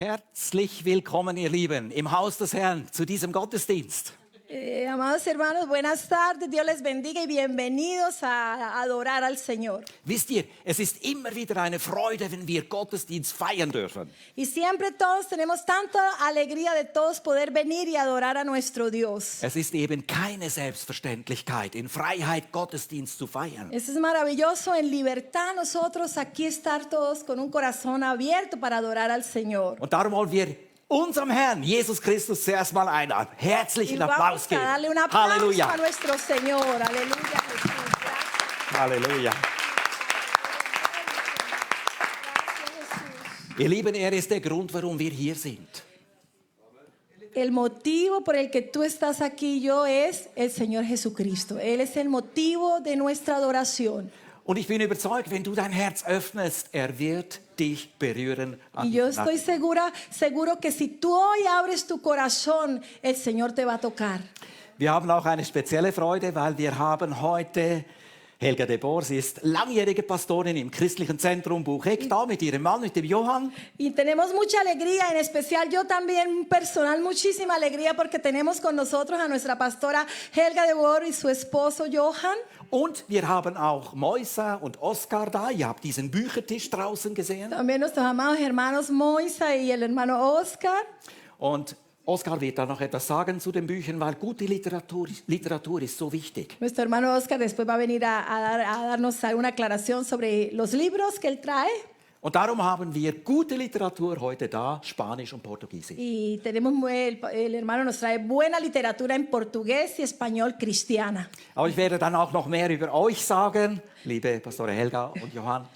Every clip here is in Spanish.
Herzlich willkommen, ihr Lieben, im Haus des Herrn zu diesem Gottesdienst. Amados hermanos, buenas tardes, Dios les bendiga y bienvenidos a adorar al Señor. Wisst ihr, es ist immer wieder eine Freude, wenn wir Gottesdienst feiern dürfen. Y siempre todos tenemos tanta alegría de todos poder venir y adorar a nuestro Dios. Es ist eben keine Selbstverständlichkeit, in Freiheit Gottesdienst zu feiern. Eso es maravilloso, en libertad nosotros aquí estar todos con un corazón abierto para adorar al Señor. Und darum wollen wir unserem Herrn, Jesus Christus, zuerst mal einen Y herzlichen vamos Applaus a geben. darle un aplauso a Halleluja. nuestro Señor. Aleluya, Jesús. Gracias. Halleluja. Gracias, Ihr Lieben, er ist der Grund, warum wir hier sind. El motivo por el que tú estás aquí yo es el Señor Jesucristo. Él es el motivo de nuestra adoración. Und ich bin überzeugt, wenn du dein Herz öffnest, er wird dich berühren. Y yo estoy seguro que si tú hoy abres tu corazón, el Señor te va a tocar. Wir haben auch eine spezielle Freude, weil wir haben heute Helga de Boer, sie ist langjährige Pastorin im christlichen Zentrum Bucheck, da mit ihrem Mann, mit dem Johann. Y tenemos mucha alegría, en especial yo también personal, muchísima alegría porque tenemos con nosotros a nuestra pastora Helga de Boer y su esposo Johann. Und wir haben auch Moisa und Oskar da. Ihr habt diesen Büchertisch draußen gesehen. También nuestros amados hermanos Moisa y el hermano Oscar. Und Oskar wird da noch etwas sagen zu den Büchern, weil gute Literatur ist so wichtig. Nuestro hermano Oscar después va a venir a darnos alguna aclaración sobre los libros que él trae. Und darum haben wir gute Literatur heute da, Spanisch und Portugiesisch. Y tenemos el hermano nos trae buena literatura en portugués y español cristiana. Aber ich werde dann auch noch mehr über euch sagen, liebe Pastore Helga und Johann.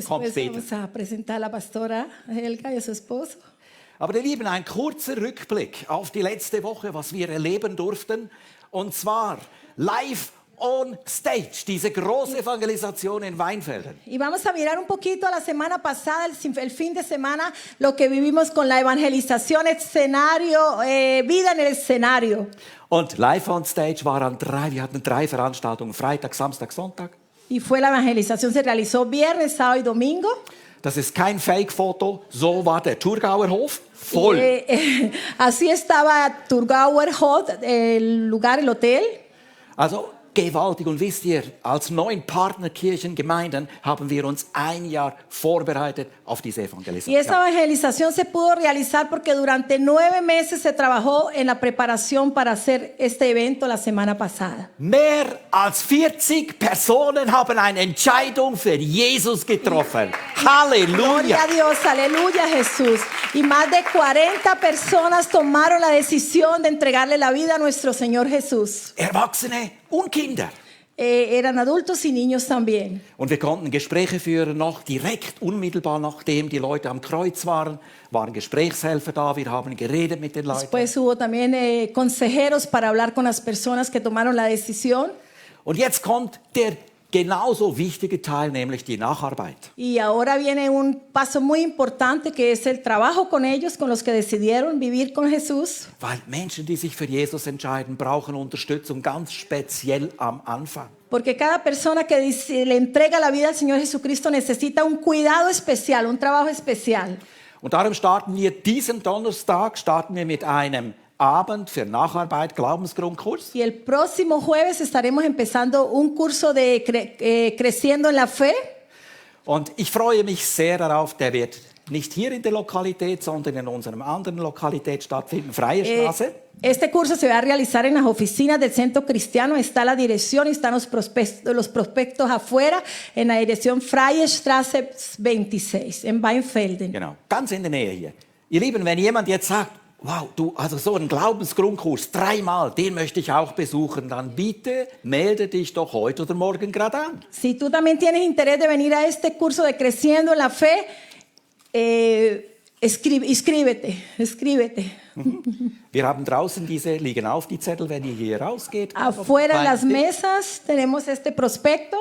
Kommt Después später. vamos a presentar a la pastora Helga y a su esposo. Aber ihr Lieben, ein kurzer Rückblick auf die letzte Woche, was wir erleben durften. Und zwar live on stage, diese große Evangelisation in Weinfelden. Y vamos a mirar un poquito a la semana pasada, el fin de semana, lo que vivimos con la evangelización, escenario, vida en el escenario. Und live on stage wir hatten 3 Veranstaltungen, Freitag, Samstag, Sonntag. Y fue la evangelización, se realizó viernes, sábado y domingo. Das ist kein Fake-Foto, so war der Thurgauer Hof voll. Así estaba Thurgauer Hof, el lugar, el hotel. Also gewaltig. Und wisst ihr, als 9 Partnerkirchengemeinden haben wir uns ein Jahr vorbereitet auf diese Y Evangelisation. esa evangelización se pudo realizar porque durante 9 meses se trabajó en la preparación para hacer este evento la semana pasada. Mehr als 40 Personen haben eine Entscheidung für Jesus getroffen. Gloria Halleluja! a Dios, aleluya Jesús. Y más de 40 personas tomaron la decisión de entregarle la vida a nuestro Señor Jesús. Erwachsene und Kinder. Eran adultos y niños también. Und wir konnten Gespräche führen noch direkt, unmittelbar nachdem die Leute am Kreuz waren Gesprächshelfer da, wir haben geredet mit den Leuten. Después hubo también consejeros para hablar con las personas que tomaron la decisión. Und jetzt kommt der genauso wichtige Teil, nämlich die Nacharbeit. Y ahora viene un paso muy importante que es el trabajo con ellos, con los que decidieron vivir con Jesús. Weil Menschen, die sich für Jesus entscheiden, brauchen Unterstützung, ganz speziell am Anfang. Porque cada persona que le entrega la vida al Señor Jesucristo necesita un cuidado especial, un trabajo especial. Und darum starten wir diesen Donnerstag mit einem Abend für Nacharbeit, Glaubensgrundkurs. Y el próximo jueves estaremos empezando un curso de Creciendo en la Fe. Und ich freue mich sehr darauf, der wird nicht hier in der Lokalität, sondern in unserer anderen Lokalität stattfinden, Freie Straße. Este curso se va a realizar en las oficinas del Centro Cristiano. Está la dirección y están los prospectos afuera en la dirección Freie Straße 26 en Weinfelden. Genau, ganz in der Nähe hier. Ihr Lieben, wenn jemand jetzt sagt, wow, also so einen Glaubensgrundkurs 3-mal, den möchte ich auch besuchen, dann bitte melde dich doch heute oder morgen gerade an. Si tú también tienes interés de venir a este curso de Creciendo en la Fe, inscríbete. Wir haben draußen liegen auf die Zettel, wenn ihr hier rausgeht. Afuera en las mesas tenemos este prospecto.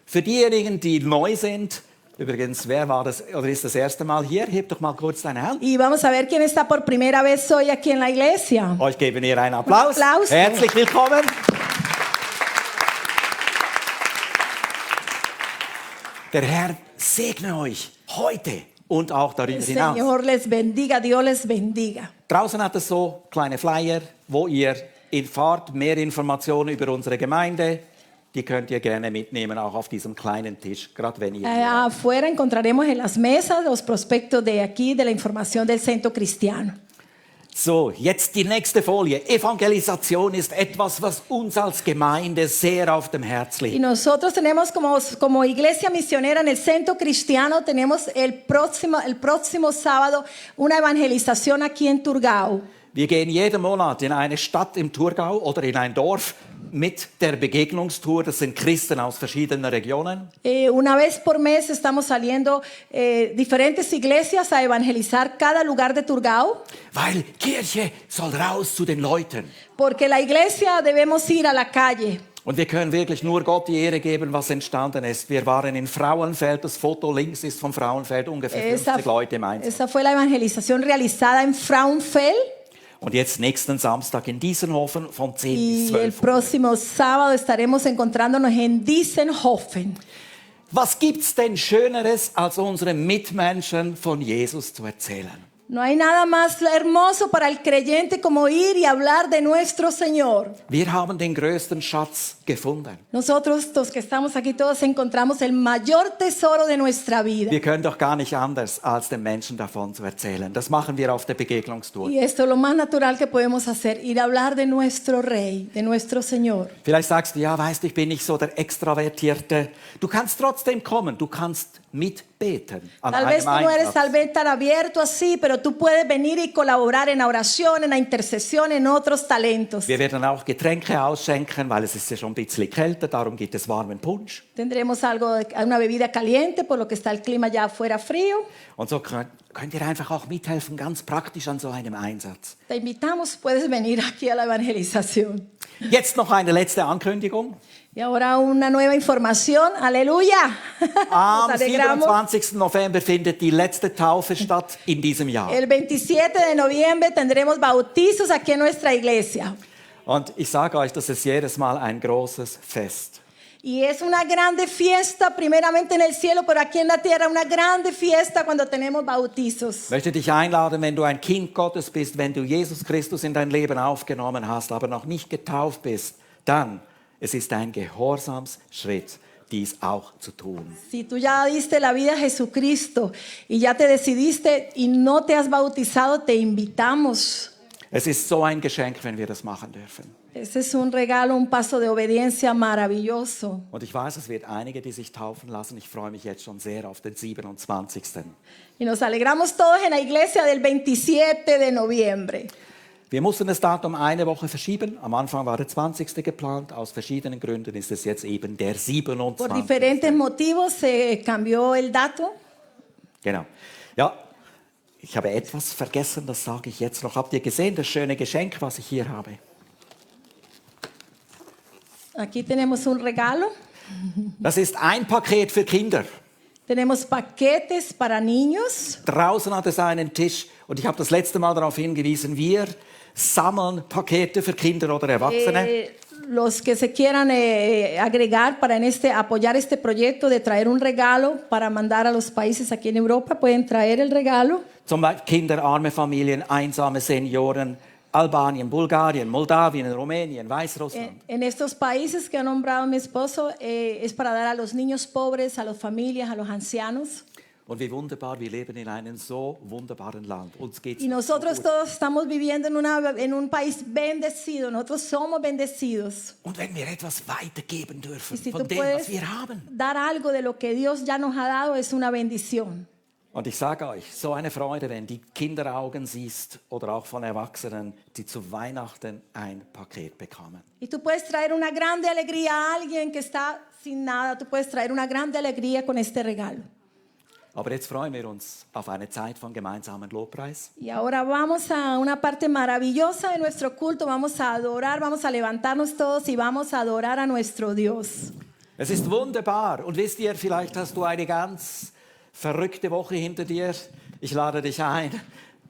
Für diejenigen, die neu sind, übrigens, wer war das oder ist das erste Mal hier? Heb doch mal kurz deine Hand. Y vamos a ver quién está por primera vez hoy aquí en la iglesia. Euch geben wir einen Applaus. Un aplauso. Herzlich willkommen. Der Herr segne euch heute und auch darüber hinaus. Señor les bendiga, Dios les bendiga. Draußen hat es so kleine Flyer, wo ihr erfahrt mehr Informationen über unsere Gemeinde. Die könnt ihr gerne mitnehmen, auch auf diesem kleinen Tisch, gerade wenn ihr... Afuera encontraremos en las mesas los prospectos de aquí, de la información del Centro Cristiano. So, jetzt die nächste Folie. Evangelisation ist etwas, was uns als Gemeinde sehr auf dem Herz Y liegt. nosotros tenemos como iglesia misionera en el Centro Cristiano, tenemos el próximo sábado una evangelización aquí en Turgau. Wir gehen jeden Monat in eine Stadt im Thurgau oder in ein Dorf mit der Begegnungstour. Das sind Christen aus verschiedenen Regionen. Una vez por mes estamos saliendo diferentes iglesias a evangelizar cada lugar de Turgau, Weil Kirche soll raus zu den Leuten. porque la iglesia debemos ir a la calle. Und wir können wirklich nur Gott die Ehre geben, was entstanden ist. Wir waren in Frauenfeld. Das Foto links ist vom Frauenfeld, ungefähr 50 Leute im Einsatz. Esa fue la evangelización realizada en Frauenfeld. Und jetzt nächsten Samstag in Diessenhofen von 10 bis Y 12 el Uhr. próximo sábado estaremos encontrándonos en Diessenhofen. Was gibt's denn Schöneres, als unseren Mitmenschen von Jesus zu erzählen? No hay nada más hermoso para el creyente como ir y hablar de nuestro Señor. Wir haben den größten Schatz gefunden. Nosotros, los que estamos aquí todos, encontramos el mayor tesoro de nuestra vida. Wir können doch gar nicht anders, als den Menschen davon zu erzählen. Das machen wir auf der Begegnungstour. Y esto es lo más natural que podemos hacer, ir a hablar de nuestro Rey, de nuestro Señor. Vielleicht sagst du, ja, weißt du, ich bin nicht so der Extravertierte. Du kannst trotzdem kommen, du kannst mitbeten an Tal vez einem tú no eres Einsatz. tal vez tan abierto así, pero tú puedes venir y colaborar en la oración, en la intercesión, en otros talentos. Wir werden auch Getränke ausschenken, weil es ist ja schon ein bisschen kälter, darum gibt es warmen Punsch. Tendremos una bebida caliente, por lo que está el clima ya afuera frío. Und so könnt ihr einfach auch mithelfen, ganz praktisch an so einem Einsatz. Te invitamos, puedes venir aquí a la evangelización. Jetzt noch eine letzte Ankündigung. Y ahora una nueva información, aleluya. Am Nos alegramos. 27. November findet die letzte Taufe statt in diesem Jahr. El 27 de noviembre tendremos bautizos aquí en nuestra iglesia. Und ich sage euch, das ist jedes Mal ein großes Fest. Y es una grande fiesta, primeramente en el cielo, pero aquí en la tierra, una grande fiesta cuando tenemos bautizos. Ich möchte dich einladen, wenn du ein Kind Gottes bist, wenn du Jesus Christus in dein Leben aufgenommen hast, aber noch nicht getauft bist, dann, es ist ein Gehorsamsschritt, dies auch zu tun. Si tú ya diste la vida a Jesucristo y ya te decidiste y no te has bautizado, te invitamos. Es ist so ein Geschenk, wenn wir das machen dürfen. Ese es un regalo, un paso de obediencia maravilloso. Und ich weiß, es wird einige, die sich taufen lassen. Ich freue mich jetzt schon sehr auf den 27. Y nos alegramos todos en la iglesia del 27 de noviembre. Wir mussten das Datum eine Woche verschieben. Am Anfang war der 20. geplant. Aus verschiedenen Gründen ist es jetzt eben der 27. Por diferentes motivos se cambió el dato. Genau. Ja, ich habe etwas vergessen, das sage ich jetzt noch. Habt ihr gesehen, das schöne Geschenk, was ich hier habe? Aquí tenemos un regalo. Das ist ein Paket für Kinder. Tenemos paquetes para niños. Draußen hat es einen Tisch und ich habe das letzte Mal darauf hingewiesen, wir sammeln Pakete für Kinder oder Erwachsene. Los que se quieran agregar para apoyar este proyecto de traer un regalo para mandar a los países aquí en Europa, pueden traer el regalo. Zum Beispiel Kinder, arme Familien, einsame Senioren, Albanien, Bulgarien, Moldawien, Rumänien, Weißrussland. En estos países que ha nombrado mi esposo, es para dar a los niños pobres, a las familias, a los ancianos. Und wie wunderbar, wir leben in einem so wunderbaren Land. Uns geht's Y nosotros todos estamos viviendo en un país bendecido. Nosotros somos bendecidos. Und wenn wir etwas weitergeben dürfen Y si von tú dem, was puedes wir haben. dar algo de lo que Dios ya nos ha dado, es una bendición. Und ich sage euch, so eine Freude, wenn die Kinderaugen siehst oder auch von Erwachsenen, die zu Weihnachten ein Paket bekommen. Y tú puedes traer una grande alegría a alguien que está sin nada. Tú puedes traer una grande alegría con este regalo. Aber jetzt freuen wir uns auf eine Zeit von gemeinsamen Lobpreis. Y ahora vamos a una parte maravillosa de nuestro culto. Vamos a adorar, vamos a levantarnos todos y vamos a adorar a nuestro Dios. Es ist wunderbar. Und wisst ihr, vielleicht hast du eine ganz verrückte Woche hinter dir. Ich lade dich ein.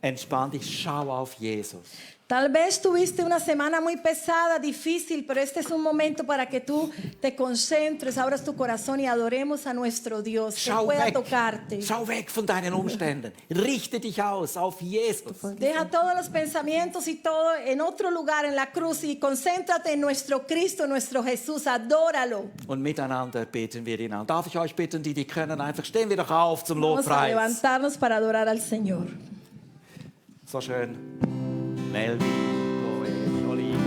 entspann dich, schau auf Jesus. Tal vez tuviste una semana muy pesada, difícil, pero este es un momento para que tú te concentres, abras tu corazón y adoremos a nuestro Dios, que Schau pueda weg, tocarte. schau weg von deinen Umständen. Richte dich aus auf Jesus. Deja todos los pensamientos y todo en otro lugar, en la cruz, y concéntrate en nuestro Cristo, nuestro Jesús. Adóralo. Und miteinander beten wir ihn an. Darf ich euch bitten, die können, einfach stehen wir doch auf zum Vamos a Lobpreis. levantarnos para adorar al Señor. So schön. Melvin, Chloe, Jolie.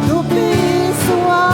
Du bist so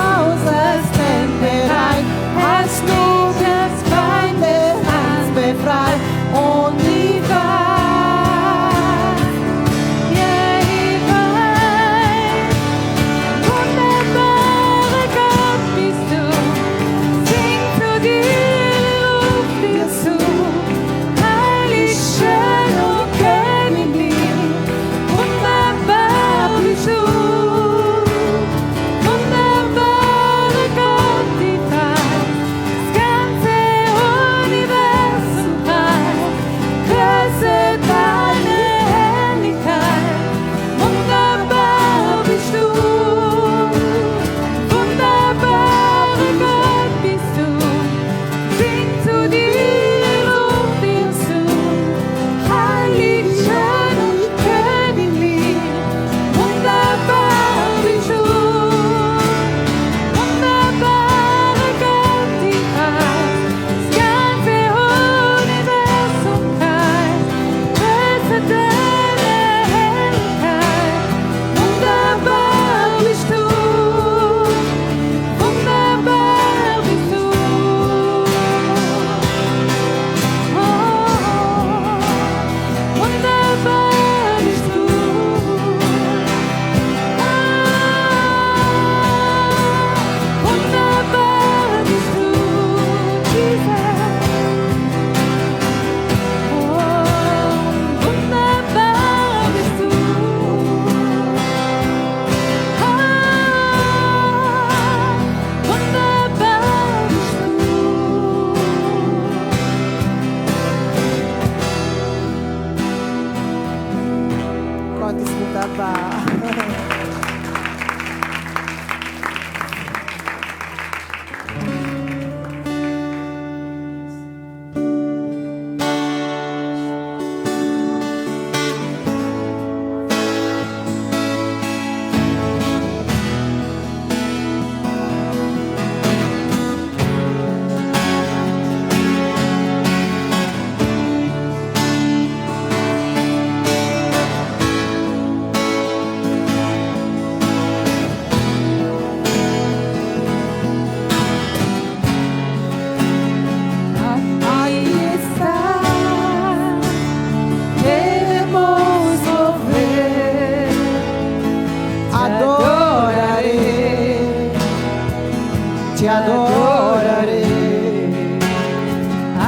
te adoraré.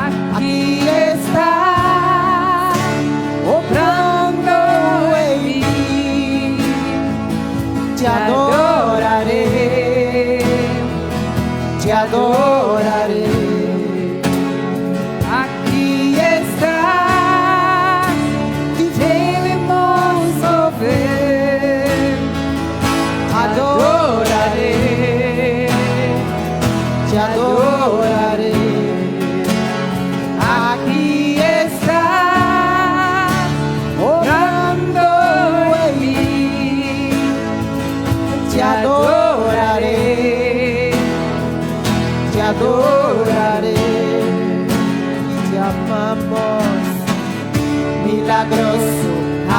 Aquí estás, obrando en mí, te adoraré, te adoraré. Aquí estás, te queremos ver, adoraré, te adoraré. Aquí estás, orando en mí, te adoraré, te adoraré. Te amamos, milagroso,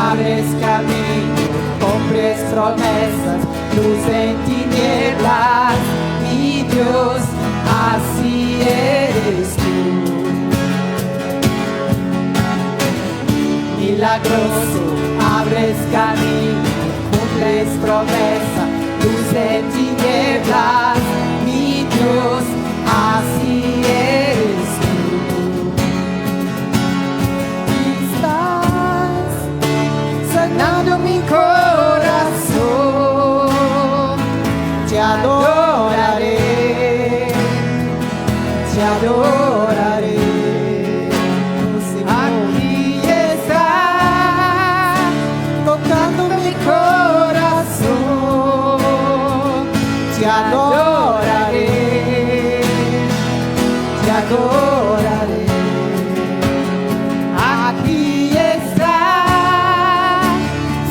abres camino, cumples promesas, luz en tinieblas, mi Dios, así eres tú. Milagroso, abres camino, cumples promesa, luz en tinieblas, mi Dios, así eres tú. Estás sanando mi corazón, te adoraré, te adoraré. Aquí estás tocando mi corazón, te adoraré, te adoraré. Aquí estás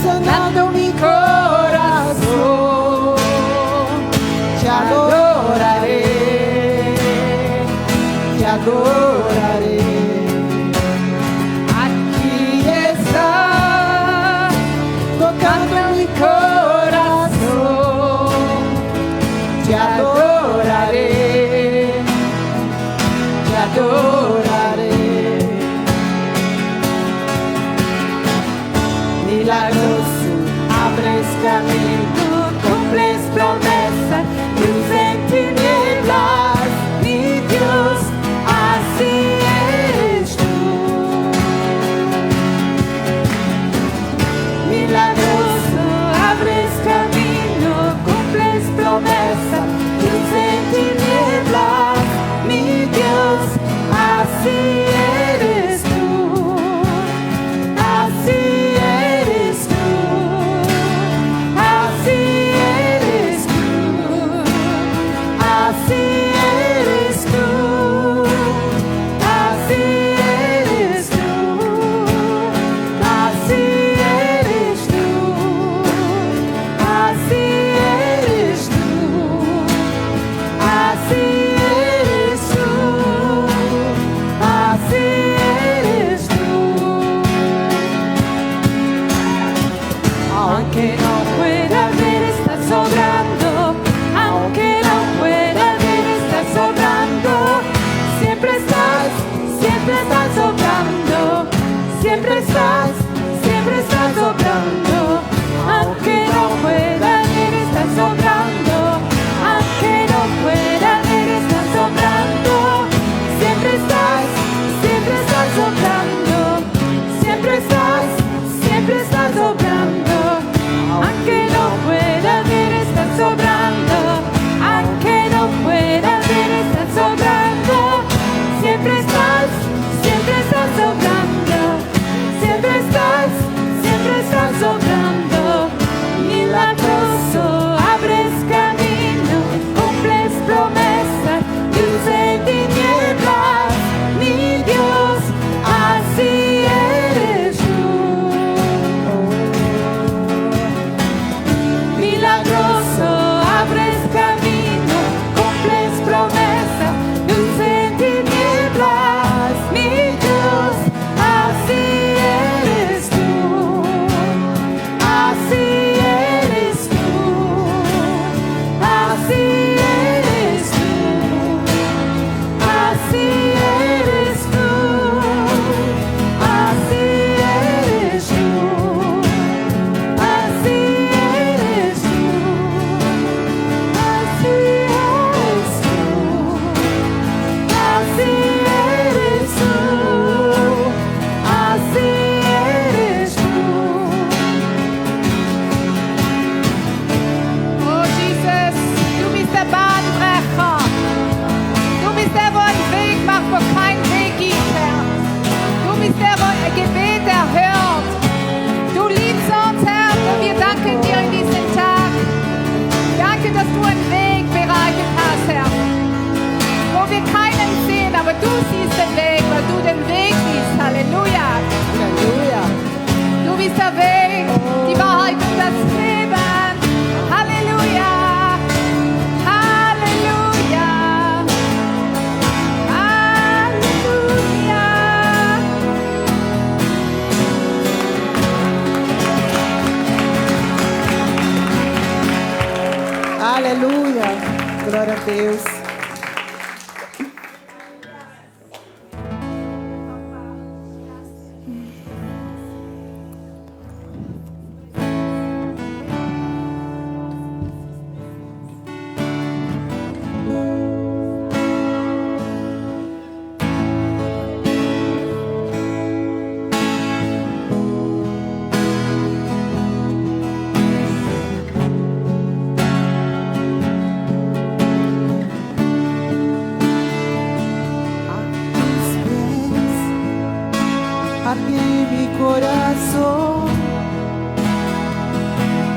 sanando mi corazón, te adoraré, te adoraré. Aquí estás tocando mi corazón, te adoraré, te adoraré. Milagroso, abres camino, cumples promesas, luz en tinieblas, mi Dios, así Aleluia. Glória a Deus. Abri mi corazón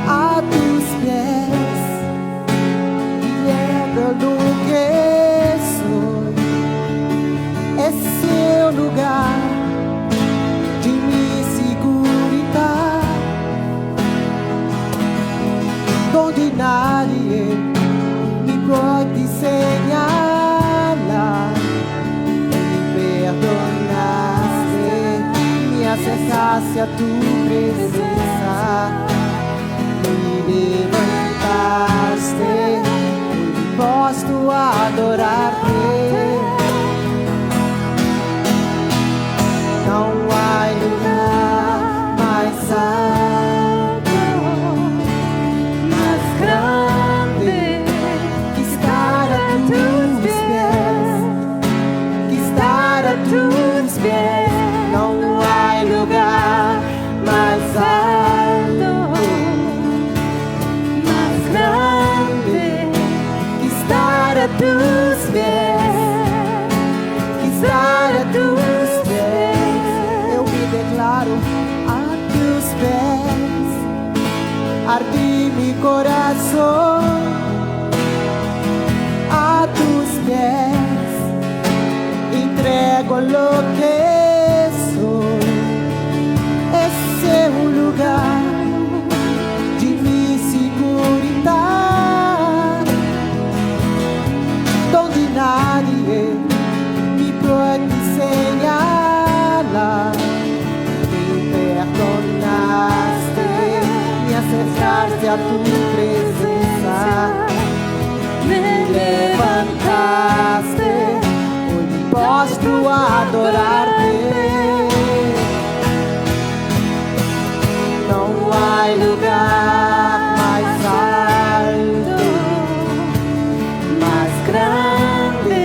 a tus pies, llega lo que soy. Esse é o lugar de minha seguridade, onde nadie me pode señalar. Acercasse a tua presença, me levantaste, hoje posso adorar-te. Não há lugar mais alto, mais grande que estar a tus pés, que estar a tus pés. Não há lugar mais alto, mais grande que estar a tus pés, que estar a tus pés. Eu me declaro a tus pés, arde mi coração a tus pés, entrego lo que lugar de minha seguridade, onde nadie me pode señalar. Me perdonaste, me acercaste a tua presença, me levantaste, hoje posso adorar-te. Não há lugar mais alto, mais grande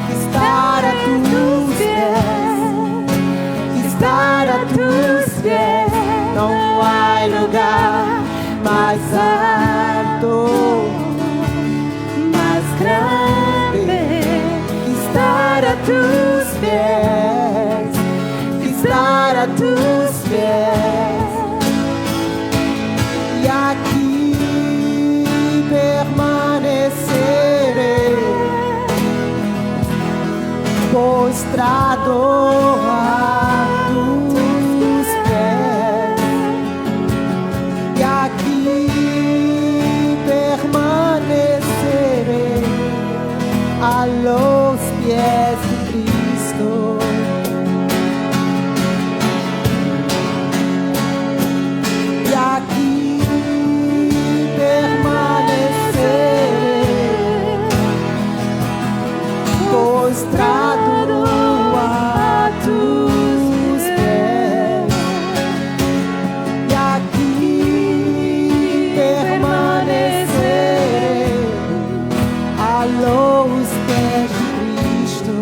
que estar a tus pés, que estar a tus pés. Não há lugar mais alto, mais grande que estar a tus pés, que estar a tus pés. E aqui permanecerei, postrado a tus pés. E aqui permanecerei a los pies de Cristo. E aqui postrado a tus pés, e aqui permanecerei a los pés de Cristo.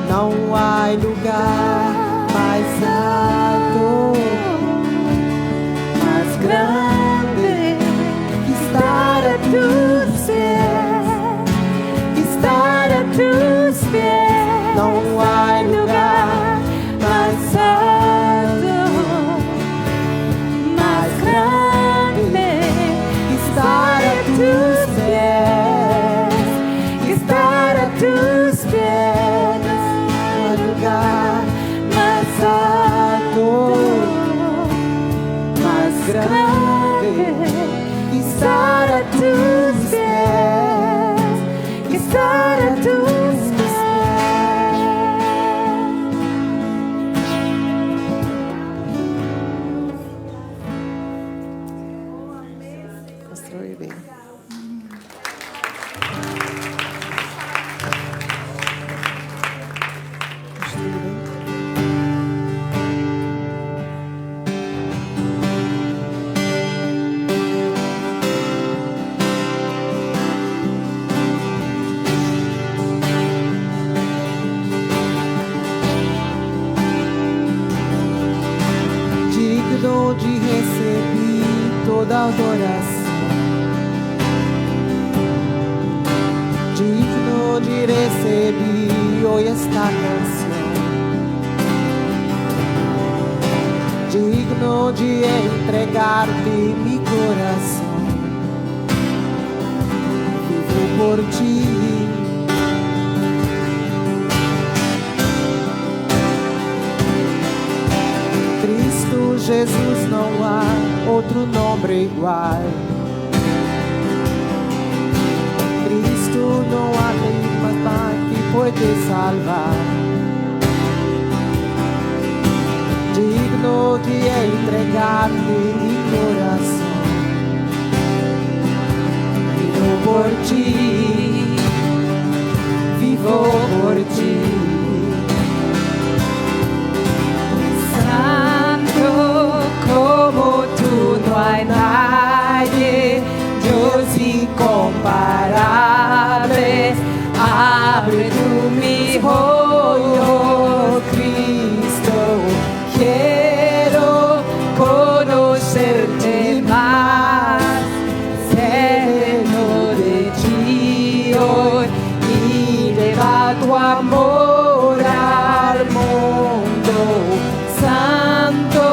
Não há lugar mais alto, mais grande que estar a tus pés, que estar a tus pés. Não há lugar mais alto, mais grande que estar a tus pés, que estar a tus pés. Não há lugar mais alto, mais grande que estar a tus pés, que estar a tus pés. Really. Digno de receber toda adoração, digno de receber hoje esta canção, digno de entregar-te mi coração, vivo por ti. Cristo Jesus, não há outro nome igual. Cristo, não há nenhuma mais que pode salvar. Digno de entregar-te mi coração, vivo por ti, vivo por ti. Como tú no hay nadie, Dios incomparable. Abre tú mis ojos, Cristo. Quiero conocerte más, ser lleno de ti hoy y llevar tu amor al mundo. Santo,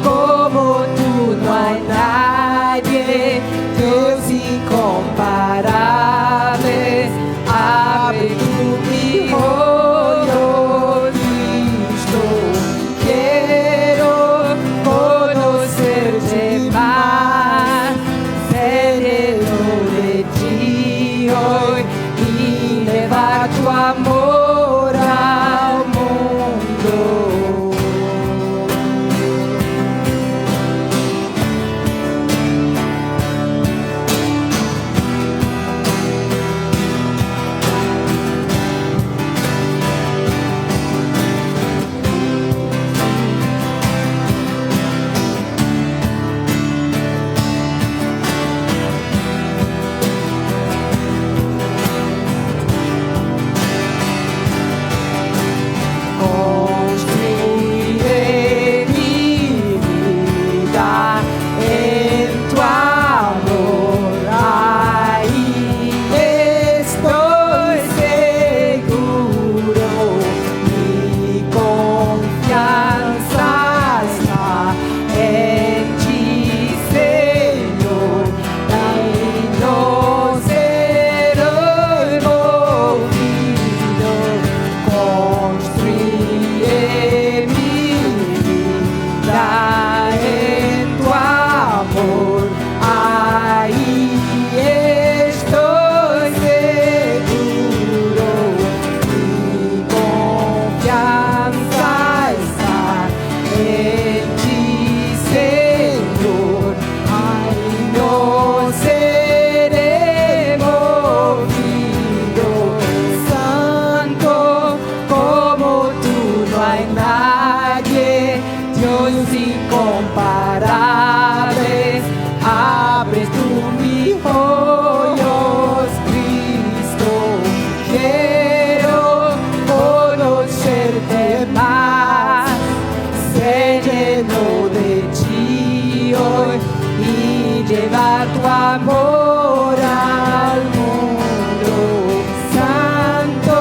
como tú no hay nadie, Dios incomparable. Abre tu mi ojos, Cristo. Quiero conocerte más, ser lleno de ti hoy y llevar tu amor al mundo. Llevar tu amor al mundo. Santo,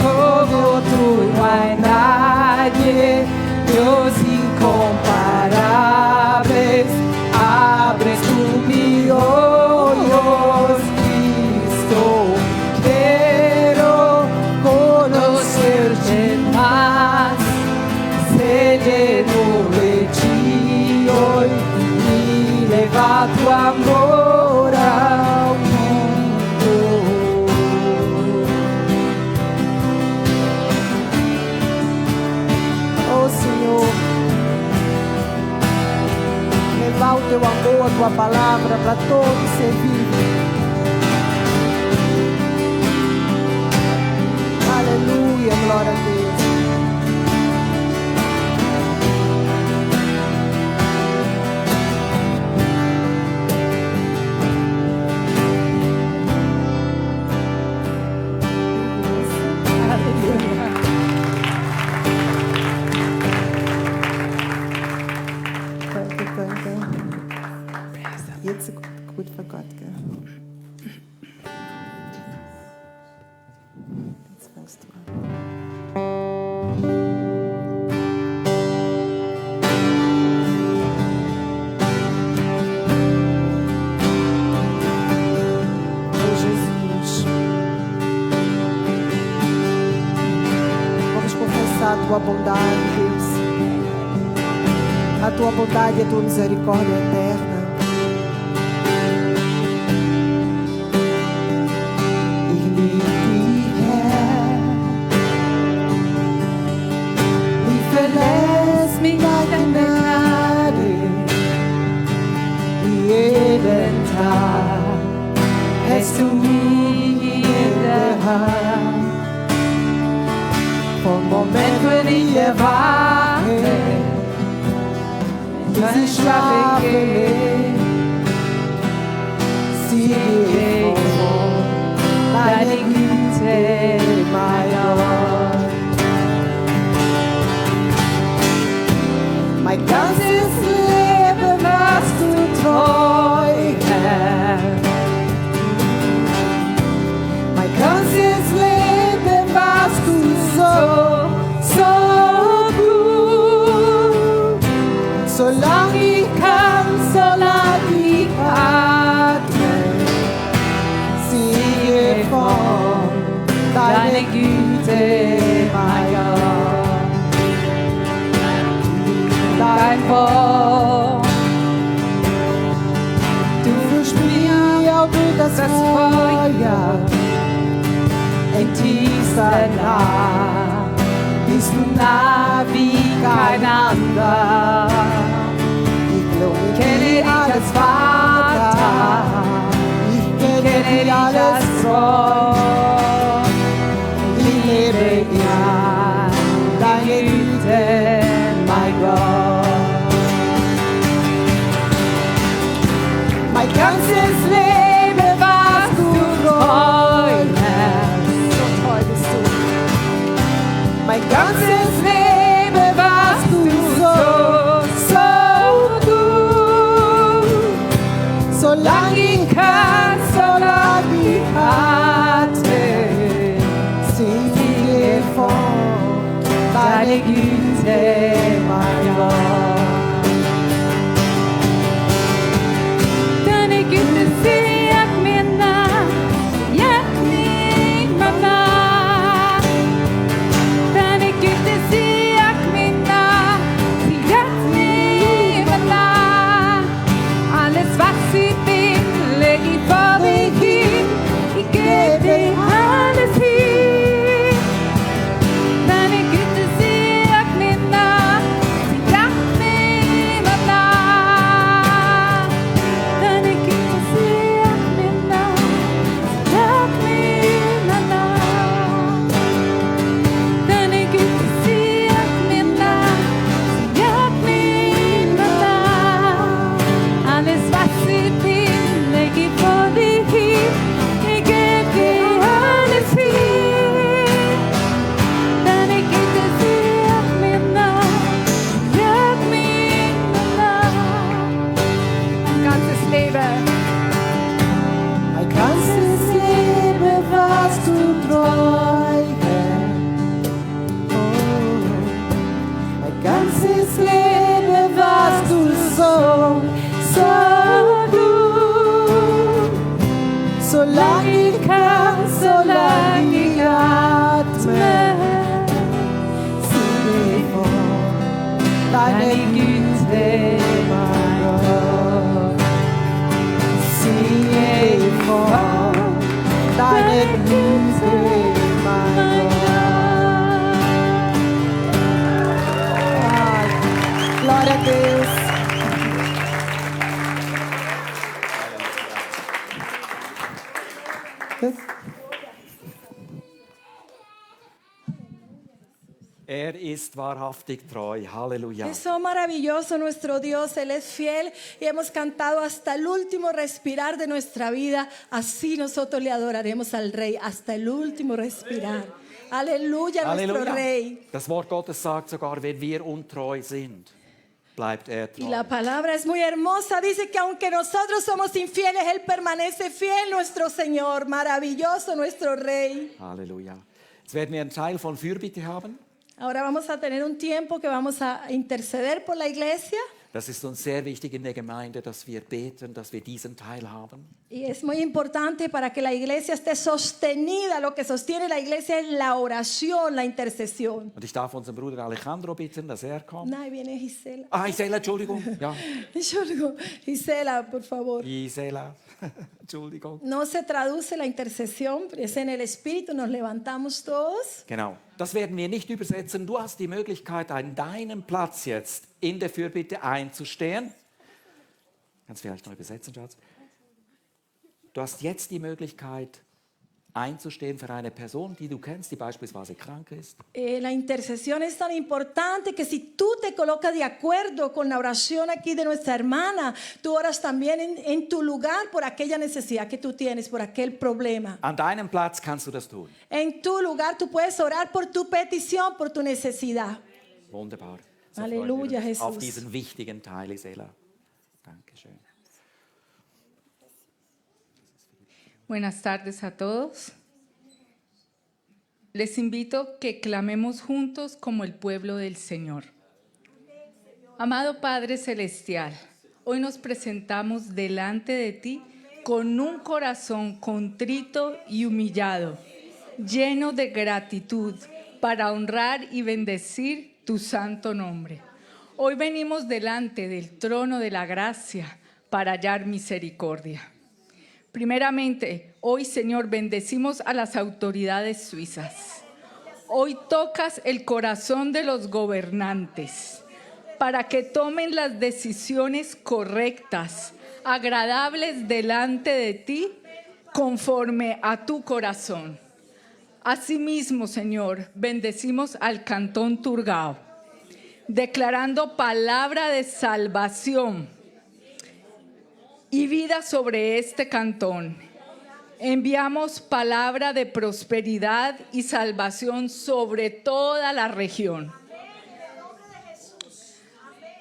como tú no hay nadie, Dios incomparable. Abres tú mis ojos, Cristo. Quiero conocerte más, ser lleno de ti hoy. Lleva tu amor al mundo. Oh Senhor, leva o teu amor, a tua palavra para todo ser vivo. Aleluia, glória a Deus. Jetzt gut für Gott, gell? Jetzt fängst du an. Oh, Jesus. Vamos confessar a tua bondade, Deus. A tua bondade e a tua misericórdia eterna. Verlässt mich deine Gnade, jeden Tag hältst du mich in der Hand. Vom Moment, wenn ich erwache, bis ich schlafen gehe, siehe ich deine Güte, mein Gott. Mein ganzes Leben warst du treu, Herr. Mein ganzes Leben warst du so gut. Solange ich kann, solange ich atme, siehe vor deine Güte, mein Gott. Dein Wort, Du führst mich auch durch das Feuer, in tiefster Nacht, bist du nah wie kein anderer. ich Kenne dich als Vater, ich kenne dich als Freund, ich lebe ja deine Güte, mein Gott. Mein ganzes Leben warst du treu, Herr. So treu bist du. Mein ganzes Leben warst du so gut. Solange ich kann, solange ich atme, siehe vor deine Güte, mein Gott. Deine Güte, sie jagt mir nach, jagt mir immer nach. Deine Güte, sie jagt mir nach, sie jagt mir immer nach. Alles, was ich bin, leg ich vor dich hin, ich geb dir alles hin. Deine Güte, sie jagt mir nach, sie jagt mir immer nach. Deine Güte, sie jagt mir nach, sie jagt mir immer nach. Deine Güte, sie jagt mir nach, sie jagt mir immer nach. Alles, was ich bin, leg ich vor dich hin, ich geb dir alles hin. Deine Güte, sie jagt mir nach, sie jagt mir immer nach. Mein ganzes Leben. Mein ganzes Leben warst du treu, Herr. Oh, mein ganzes Leben warst du so gut. Solange ich kann, solange ich atme, siehe vor deine Güte, mein Gott. Siehe vor deine Güte, mein Gott. Glória a Deus. Er ist wahrhaftig treu. Halleluja. Es so maravilloso nuestro Dios, Él es fiel y hemos cantado hasta el último respirar de nuestra vida. Así nosotros le adoraremos al Rey hasta el último respirar. Aleluya, nuestro Rey. Das Wort Gottes sagt sogar, wenn wir untreu sind, bleibt er Y treu. la palabra es muy hermosa, dice que aunque nosotros somos infieles, Él permanece fiel, nuestro Señor. Maravilloso, nuestro Rey. Halleluja. Jetzt werden wir einen Teil von Fürbitte haben. Ahora vamos a tener un tiempo que vamos a interceder por la iglesia. Das ist uns sehr wichtig in der Gemeinde, dass wir beten, dass wir diesen Teil haben. Y es muy importante para que la iglesia esté sostenida. Lo que sostiene la iglesia es la oración, la intercesión. Und ich darf unseren Bruder Alejandro bitten, dass er kommt. No, ahí viene Gisela. Ah, Gisela, Entschuldigung. Ja, Entschuldigung. Gisela, por favor. Gisela. Entschuldigung. No se traduce la intercesión, es en el Espíritu, nos levantamos todos. Genau, das werden wir nicht übersetzen. Du hast die Möglichkeit, an deinem Platz jetzt in der Fürbitte einzustehen. Kannst du vielleicht noch übersetzen, Schatz? Du hast jetzt die Möglichkeit, einzustehen für eine Person, die du kennst, die beispielsweise krank ist. La intercesión es tan importante que si tú te colocas de acuerdo con la oración aquí de nuestra hermana, tú oras también en tu lugar por aquella necesidad que tú tienes, por aquel problema. An deinem Platz kannst du das tun. En tu lugar tú puedes orar por tu petición, por tu necesidad. Wunderbar. So Halleluja, freuen wir uns auf Jesús. diesen wichtigen Teil, Gisela. Dankeschön. Buenas tardes a todos. Les invito que clamemos juntos como el pueblo del Señor. Amado Padre Celestial, hoy nos presentamos delante de ti con un corazón contrito y humillado, lleno de gratitud para honrar y bendecir tu santo nombre. Hoy venimos delante del trono de la gracia para hallar misericordia. Primeramente, hoy, Señor, bendecimos a las autoridades suizas. Hoy tocas el corazón de los gobernantes para que tomen las decisiones correctas, agradables delante de ti, conforme a tu corazón. Asimismo, Señor, bendecimos al Cantón Turgao, declarando palabra de salvación y vida sobre este cantón. Enviamos palabra de prosperidad y salvación sobre toda la región.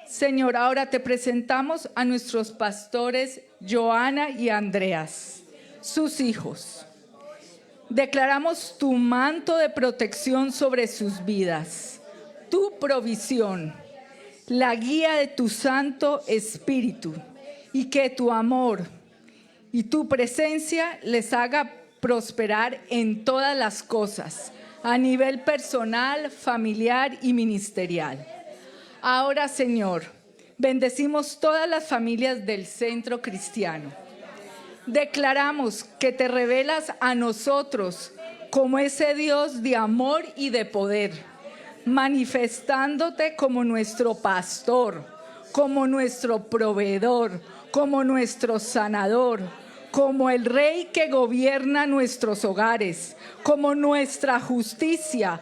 Señor, ahora te presentamos a nuestros pastores Joana y Andreas, sus hijos. Declaramos tu manto de protección sobre sus vidas, tu provisión, la guía de tu Santo Espíritu, y que tu amor y tu presencia les haga prosperar en todas las cosas, a nivel personal, familiar y ministerial. Ahora, Señor, bendecimos todas las familias del Centro Cristiano. Declaramos que te revelas a nosotros como ese Dios de amor y de poder, manifestándote como nuestro pastor, como nuestro proveedor, como nuestro sanador, como el Rey que gobierna nuestros hogares, como nuestra justicia,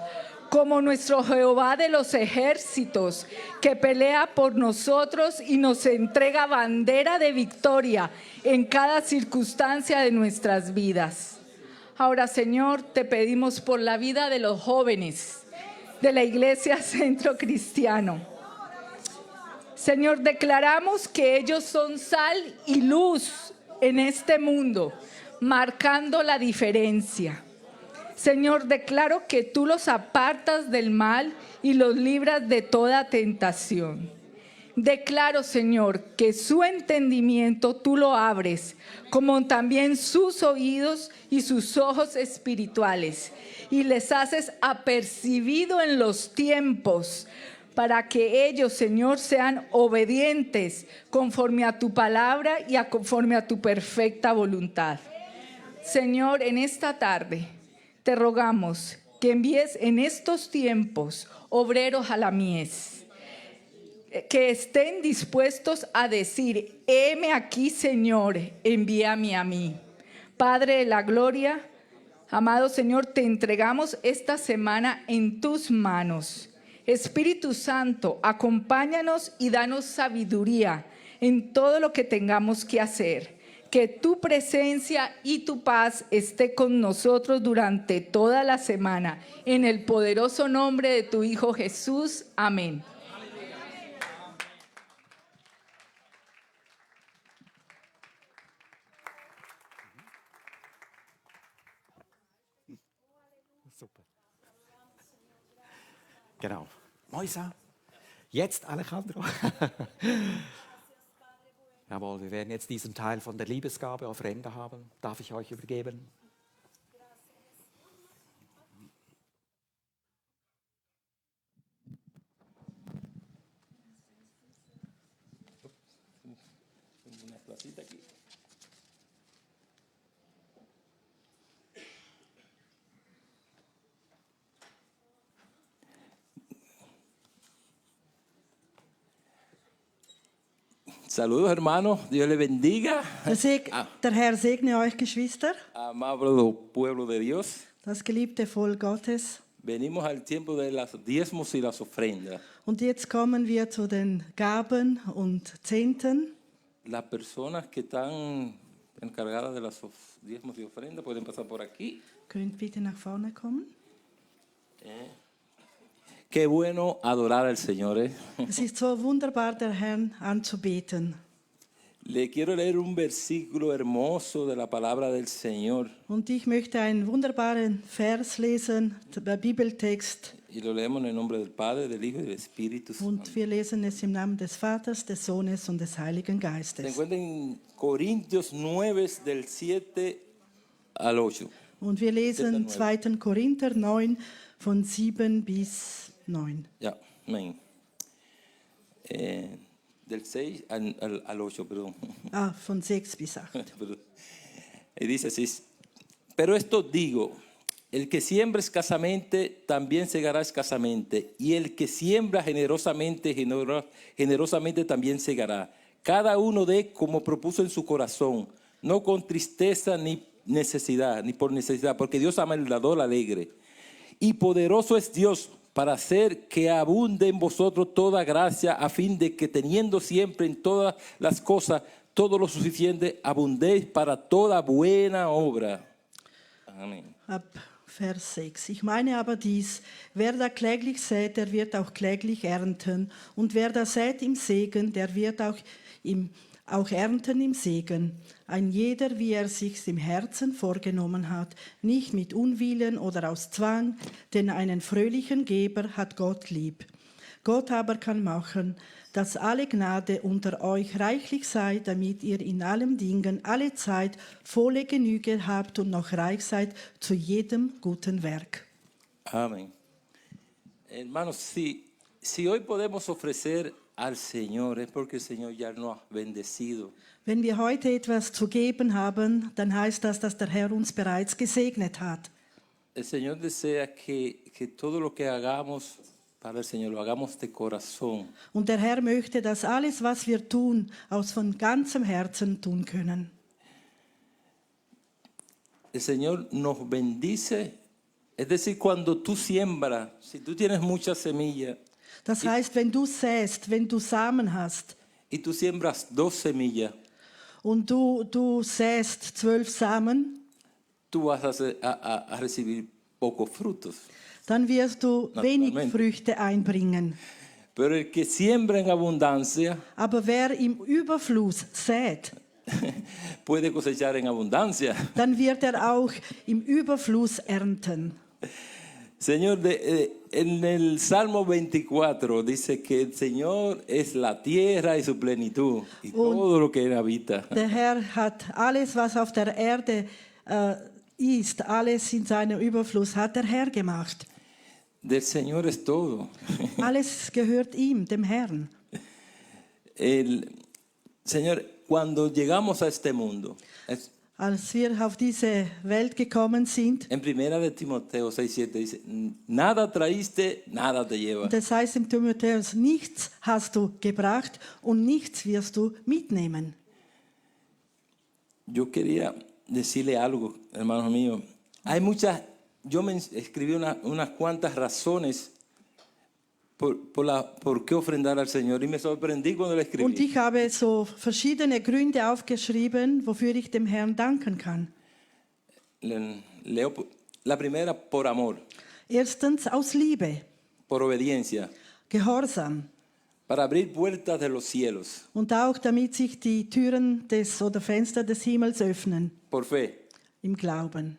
como nuestro Jehová de los ejércitos, que pelea por nosotros y nos entrega bandera de victoria en cada circunstancia de nuestras vidas. Ahora, Señor, te pedimos por la vida de los jóvenes de la Iglesia Centro Cristiano. Señor, declaramos que ellos son sal y luz en este mundo, marcando la diferencia. Señor, declaro que tú los apartas del mal y los libras de toda tentación. Declaro, Señor, que su entendimiento tú lo abres, como también sus oídos y sus ojos espirituales, y les haces apercibido en los tiempos, para que ellos, Señor, sean obedientes conforme a tu palabra y conforme a tu perfecta voluntad. Señor, en esta tarde te rogamos que envíes en estos tiempos obreros a la mies, que estén dispuestos a decir: heme aquí, Señor, envíame a mí. Padre de la gloria, Amado Señor, te entregamos esta semana en tus manos. Espíritu Santo, acompáñanos y danos sabiduría en todo lo que tengamos que hacer. Que tu presencia y tu paz esté con nosotros durante toda la semana. En el poderoso nombre de tu Hijo Jesús. Amén. Super. Genau. Moisa. Jetzt Alejandro. Jawohl, wir werden jetzt diesen Teil von der Liebesgabe, Offrende haben. Darf ich euch übergeben? Saludos hermanos, Dios les bendiga. Der Herr segne euch, Geschwister, Amado pueblo de Dios, das geliebte Volk Gottes. venimos al tiempo de los diezmos y las ofrendas. Und jetzt kommen wir zu den Gaben und Zehnten. Las personas que están encargadas de los diezmos y ofrendas pueden pasar por aquí. Könnt bitte nach vorne kommen. Qué bueno adorar al Señor. Es ist so wunderbar, der Herrn anzubeten. Le quiero leer un versículo hermoso de la palabra del Señor. Und ich möchte einen wunderbaren Vers lesen, der Bibeltext. Y lo leemos en el nombre del Padre, del Hijo y del Espíritu Santo. Und wir lesen es im Namen des Vaters, des Sohnes und des Heiligen Se Geistes. encuentra en Corintios 9, del 7 al 8. Und wir lesen 2. Korinther 9, von 7 bis 9. Ya, amén. Del 6 al 8, perdón. Ah, von 6 bis 8. Perdón. Y dice así, pero esto digo, el que siembra escasamente, también segará escasamente, y el que siembra generosamente, generosamente también segará. Cada uno dé como propuso en su corazón, no con tristeza ni necesidad, ni por necesidad, porque Dios ama el dador alegre. Y poderoso es Dios para hacer que abunde en vosotros toda gracia, a fin de que teniendo siempre en todas las cosas todo lo suficiente, abundéis para toda buena obra. Amén. Ab Vers 6. Ich meine aber dies, wer da kläglich sät, der wird auch kläglich ernten. Und wer da sät im Segen, der wird auch ernten im Segen. Ein jeder, wie er sich's im Herzen vorgenommen hat, nicht mit Unwillen oder aus Zwang, denn einen fröhlichen Geber hat Gott lieb. Gott aber kann machen, dass alle Gnade unter euch reichlich sei, damit ihr in allen Dingen alle Zeit volle Genüge habt und noch reich seid zu jedem guten Werk. Amén. Hermanos, si hoy podemos ofrecer al Señor es porque el Señor ya nos ha bendecido. Wenn wir heute etwas zu geben haben, dann heißt das, dass der Herr uns bereits gesegnet hat. El Señor desea que todo lo que hagamos para el Señor lo hagamos de corazón. Und der Herr möchte, dass alles, was wir tun, aus von ganzem Herzen tun können. El Señor nos bendice, es decir, cuando tú siembras, si tú tienes mucha semilla Das heißt, wenn du säst, wenn du Samen hast y tú siembras 2 semillas, und du säst 12 Samen, tú vas a recibir pocos frutos. dann wirst du wenig Naturalmente. Früchte einbringen. Pero el que siembra en abundancia Aber wer im Überfluss sät, puede cosechar en abundancia. dann wird er auch im Überfluss ernten. Señor, en el Salmo 24 dice que el Señor es la tierra y su plenitud y todo lo que él habita. Der Herr hat alles, was auf der Erde ist, alles in seinem Überfluss, hat der Herr gemacht. Del Señor es todo. Alles gehört ihm, dem Herrn. Señor, cuando llegamos a este mundo, Als wir auf diese Welt gekommen sind, en primera de Timoteo 6:7 dice, nada traíste, nada te lleva. das heißt im Timotheus, nichts hast du gebracht und nichts wirst du mitnehmen. Yo quería decirle algo, hermanos míos. Hay muchas, yo me escribí unas cuantas razones por qué ofrendar al Señor y me sorprendí cuando la Und escribí. ich habe so verschiedene Gründe aufgeschrieben, wofür ich dem Herrn danken kann. Leo la primera, por amor, Erstens aus Liebe, por obediencia, Gehorsam para abrir puertas de los cielos, und auch damit sich die Türen oder Fenster des Himmels öffnen, por fe, im Glauben.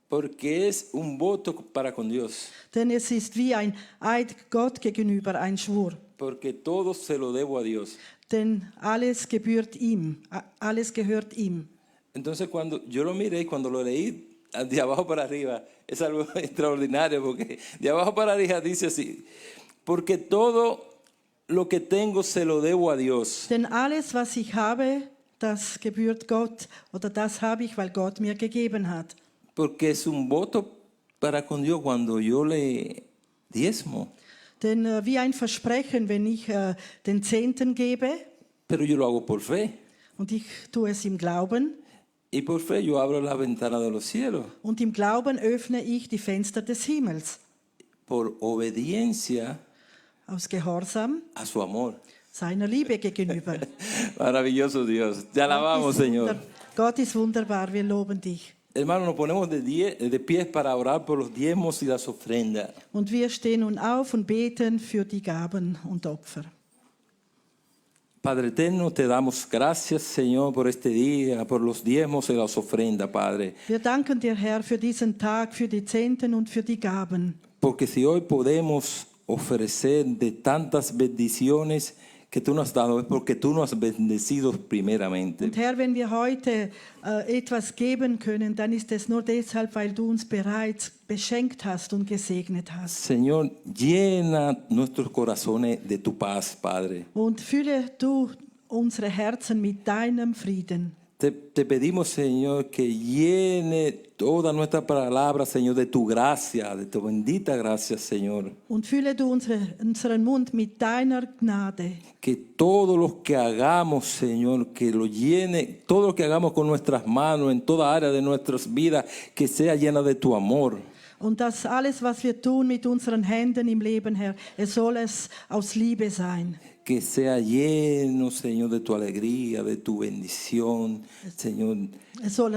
porque es un voto para con Dios, Denn es ist wie ein Eid Gott gegenüber, ein Schwur. porque todo se lo debo a Dios. Denn alles gebührt ihm, alles gehört ihm. Entonces cuando yo lo miré y cuando lo leí de abajo para arriba, es algo extraordinario porque de abajo para arriba dice así, porque todo lo que tengo se lo debo a Dios. Denn alles, was ich habe, das gebührt Gott, oder das habe ich, weil Gott mir gegeben hat. Porque es un voto para con Dios cuando yo le diezmo, Denn wie ein Versprechen, wenn ich den Zehnten gebe, pero yo lo hago por fe. und ich tue es im Glauben, Y por fe yo abro la ventana de los cielos. und im Glauben öffne ich die Fenster des Himmels. Por obediencia Aus Gehorsam a su amor. seiner Liebe gegenüber. Maravilloso Dios. Te alabamos, Señor. Gott ist wunderbar, wir loben dich. Hermanos, nos ponemos de pies para orar por los diezmos y las ofrendas. Und wir stehen nun auf und beten für die Gaben und Opfer. Padre eterno, te damos gracias, Señor, por este día, por los diezmos y las ofrendas, Padre. Wir danken dir, Herr, für diesen Tag, für die Zehnten und für die Gaben. Porque si hoy podemos ofrecer de tantas bendiciones que tú nos has dado, es porque tú nos has bendecido primeramente. Und Herr, wenn wir heute etwas geben können, dann ist es nur deshalb, weil du uns bereits beschenkt hast und gesegnet hast. Señor, llena nuestros corazones de tu paz, Padre. Und fülle du unsere Herzen mit deinem Frieden. Te pedimos, Señor, que llene toda nuestra palabra, Señor, de tu gracia, de tu bendita gracia, Señor. Und fülle du unseren Mund mit deiner Gnade. Que todo lo que hagamos, Señor, que lo llene, todo lo que hagamos con nuestras manos, en toda área de nuestras vidas, que sea llena de tu amor. Und dass alles, was wir tun mit unseren Händen im Leben, Herr, es soll es aus Liebe sein. Que sea lleno, Señor, de tu alegría, de tu bendición, Señor. Es soll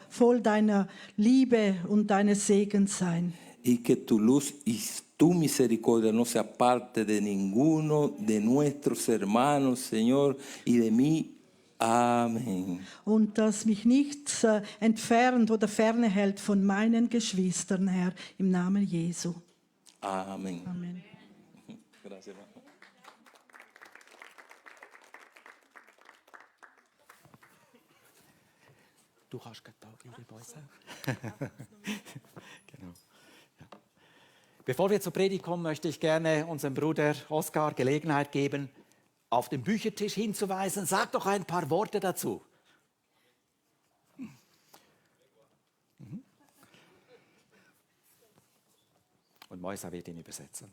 voll deiner Liebe und deines Segens sein. Y que tu luz y tu misericordia no se aparte de ninguno de nuestros hermanos, Señor, y de mí. Amén. Und dass mich nichts entfernt oder ferne hält von meinen Geschwistern, Herr, im Namen Jesu. Amén. Amen. Gracias, hermano. Du hast gerade da, liebe Boys. Genau. Ja. Bevor wir zur Predigt kommen, möchte ich gerne unserem Bruder Oskar Gelegenheit geben, auf den Büchertisch hinzuweisen. Sag doch ein paar Worte dazu. Und Moisa wird ihn übersetzen.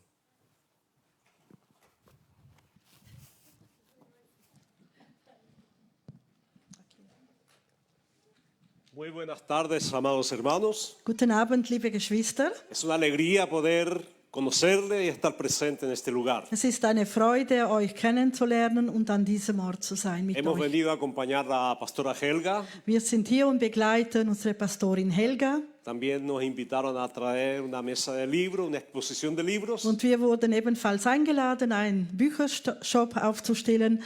Muy buenas tardes, amados hermanos. Guten Abend, liebe Geschwister. Es una alegría poder conocerle y estar presente en este lugar. Es ist eine Freude, euch kennenzulernen und an diesem Ort zu sein mit Hemos euch. venido a acompañar a la pastora Helga. Wir sind hier und begleiten unsere Pastorin Helga. También nos invitaron a traer una mesa de libros, una exposición de libros. Und wir wurden ebenfalls eingeladen, einen Büchershop aufzustellen,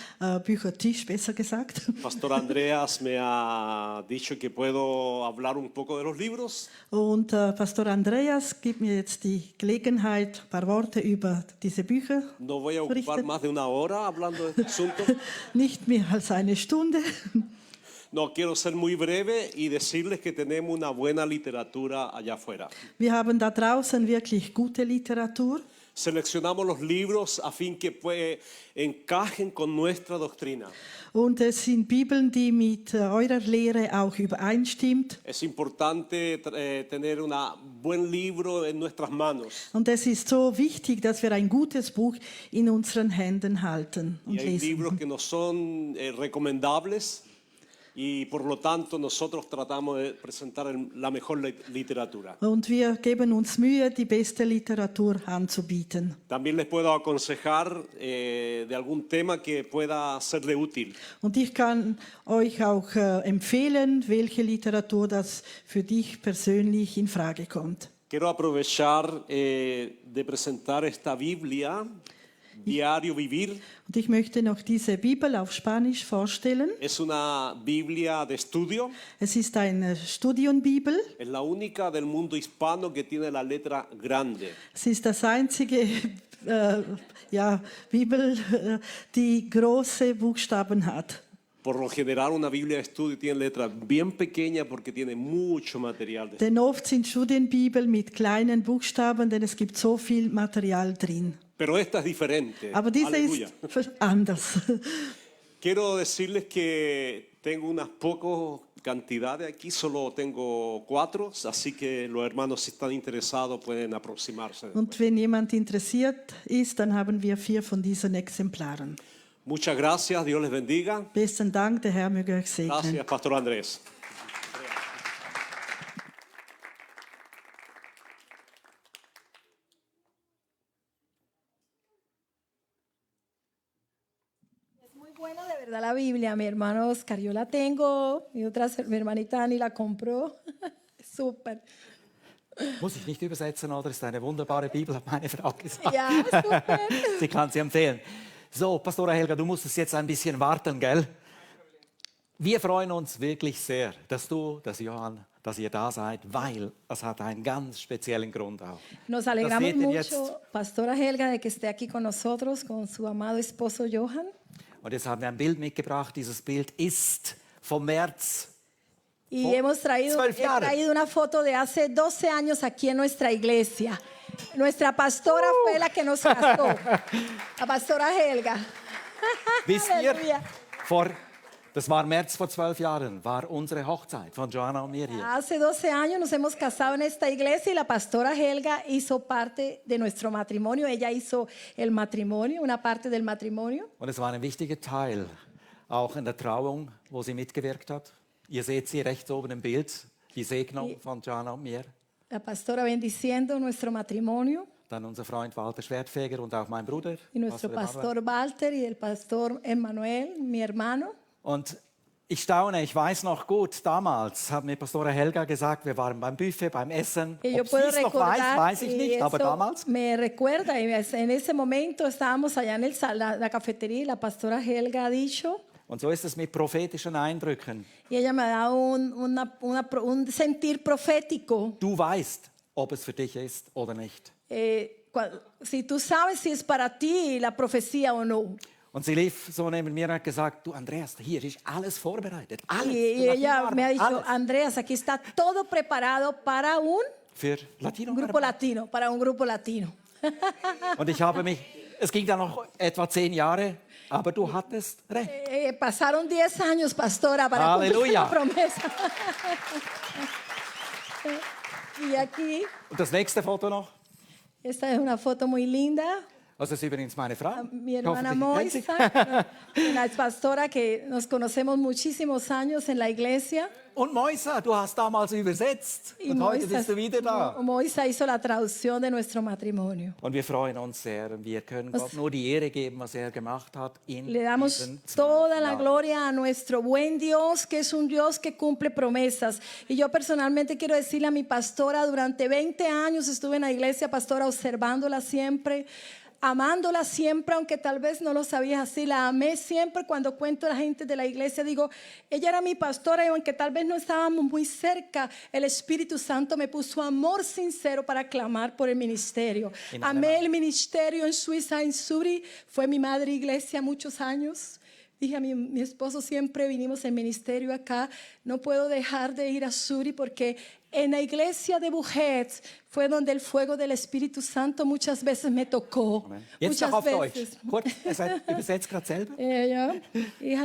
Büchertisch besser gesagt. Pastor Andreas me ha dicho que puedo hablar un poco de los libros. Und Pastor Andreas gibt mir jetzt die Gelegenheit, ein paar Worte über diese Bücher No voy a zu ocupar richten. más de una hora hablando de este asunto. Nicht mehr als eine Stunde. No, quiero ser muy breve y decirles que tenemos una buena literatura allá afuera. Wir haben da draußen wirklich gute Literatur. Seleccionamos los libros a fin que encajen con nuestra doctrina. Und es sind Bibeln, die mit eurer Lehre auch übereinstimmt. Es importante tener un buen libro en nuestras manos. Und es ist so wichtig, dass wir ein gutes Buch in unseren Händen halten und Y hay libros lesen. que no son recomendables. y por lo tanto nosotros tratamos de presentar la mejor literatura. Und wir geben uns Mühe, die beste Literatur anzubieten. También les puedo aconsejar de algún tema que pueda serle útil. Und ich kann euch auch empfehlen, welche Literatur das für dich persönlich in Frage kommt. Quiero aprovechar de presentar esta Biblia, Diario Vivir. Und ich möchte noch diese Bibel auf Spanisch vorstellen. Es una Biblia de estudio. Es ist eine Studienbibel. Es la única del mundo hispano que tiene la letra grande. Es ist das einzige Bibel, die große Buchstaben hat. Por lo general una Biblia de estudio tiene letras bien pequeñas porque tiene mucho material de estudio. Denn oft sind Studienbibeln mit kleinen Buchstaben, denn es gibt so viel Material drin. Pero esta es diferente. Aber diese Aleluya. ist anders. Quiero decirles que tengo unas pocas cantidades aquí, solo tengo 4, así que los hermanos si están interesados pueden aproximarse. Und wenn jemand interessiert ist, dann haben wir 4 von diesen Exemplaren. Muchas gracias, Dios les bendiga. Besten Dank, der Herr möge euch segnen. Gracias, Pastor Andrés. Muy buena de verdad la Biblia, mi hermano Oscar, yo la tengo, mi hermanita Ani la compró, súper. Muss ich nicht übersetzen, oder? Ist eine wunderbare Bibel, hat meine Frau gesagt. Ja, super. Sie kann sie empfehlen. So, Pastora Helga, du musstest jetzt ein bisschen warten, gell? Wir freuen uns wirklich sehr, dass du, dass Johann, dass ihr da seid, weil es hat einen ganz speziellen Grund auch. Nos Das alegramos seht ihr mucho, jetzt. Pastora Helga, de que esté aquí con nosotros, con su amado esposo Johan. Und jetzt haben wir ein Bild mitgebracht. Dieses Bild ist vom März. Y Oh, hemos traído, 12 he traído una foto de hace 12 años aquí en nuestra iglesia. Nuestra pastora fue la que nos casó, la pastora Helga. Wisst ihr, Halleluja. das war März vor 12 Jahren, war unsere Hochzeit von Johanna und mir hier. Hace 12 años nos hemos casado en esta iglesia y la pastora Helga hizo parte de nuestro matrimonio. Ella hizo el matrimonio, una parte del matrimonio. Und es war ein wichtiger Teil, auch in der Trauung, wo sie mitgewirkt hat. Ihr seht sie rechts oben im Bild, die Segnung von Johanna und mir. La pastora bendiciendo nuestro matrimonio Dann unser Freund Walter Schwertfeger und auch mein Bruder. y nuestro Pastor Emanuel. pastor Walter y el pastor Emmanuel, mi hermano. Und ich staune, ich weiß noch gut, damals hat mir Pastora Helga gesagt, wir waren beim Buffet, beim Essen. Y yo Ob puedo sie es noch weiß, recordar, weiß ich y nicht, aber eso damals. me recuerda, y en ese momento estábamos allá en la cafetería y la pastora Helga ha dicho, Und so ist es mit prophetischen Eindrücken. y ella me ha dado un sentir profético. Du weißt, ob es für dich ist oder nicht. Si tú sabes si es para ti la profecía o no. Und sie lief so neben mir und hat gesagt, du Andreas, hier ist alles vorbereitet. Alles. Y ella me ha dicho, Alles. Andreas, aquí está todo preparado para un Für Latino. grupo latino, para un grupo latino. Und ich habe mich, es ging dann noch etwa 10 Jahre, aber du hattest recht. Pasaron 10 años, pastora, para cumplir Aleluya. la promesa. Y aquí, Und das nächste Foto noch. esta es una foto muy linda. Das ist übrigens meine Frau. Mi hermana Hoffentlich kennt sie. Moisa, una pastora que nos conocemos muchísimos años en la iglesia. Und Moisa, du hast damals übersetzt. Y Und heute bist du wieder da. Moisa hizo la traducción de nuestro matrimonio. Und wir freuen uns sehr. Und wir können Gott nur die Ehre geben, was er gemacht hat. In Le damos diesen 12 toda la Jahren. gloria a nuestro buen Dios, que es un Dios que cumple promesas. Y yo personalmente quiero decirle a mi pastora, durante 20 años estuve en la iglesia, pastora, observándola siempre, amándola siempre, aunque tal vez no lo sabías así, la amé siempre. Cuando cuento a la gente de la iglesia, digo, ella era mi pastora y aunque tal vez no estábamos muy cerca, el Espíritu Santo me puso amor sincero para clamar por el ministerio. Amé el ministerio en Suiza, en Zurich, fue mi madre iglesia muchos años. Dije a mi esposo, siempre vinimos en ministerio acá, no puedo dejar de ir a Zurich porque en la iglesia de Bujet fue donde el fuego del Espíritu Santo muchas veces me tocó. Jetzt Muchas noch auf Deutsch. veces. Gut, ihr übersetzt gerade selber. Ja. Ich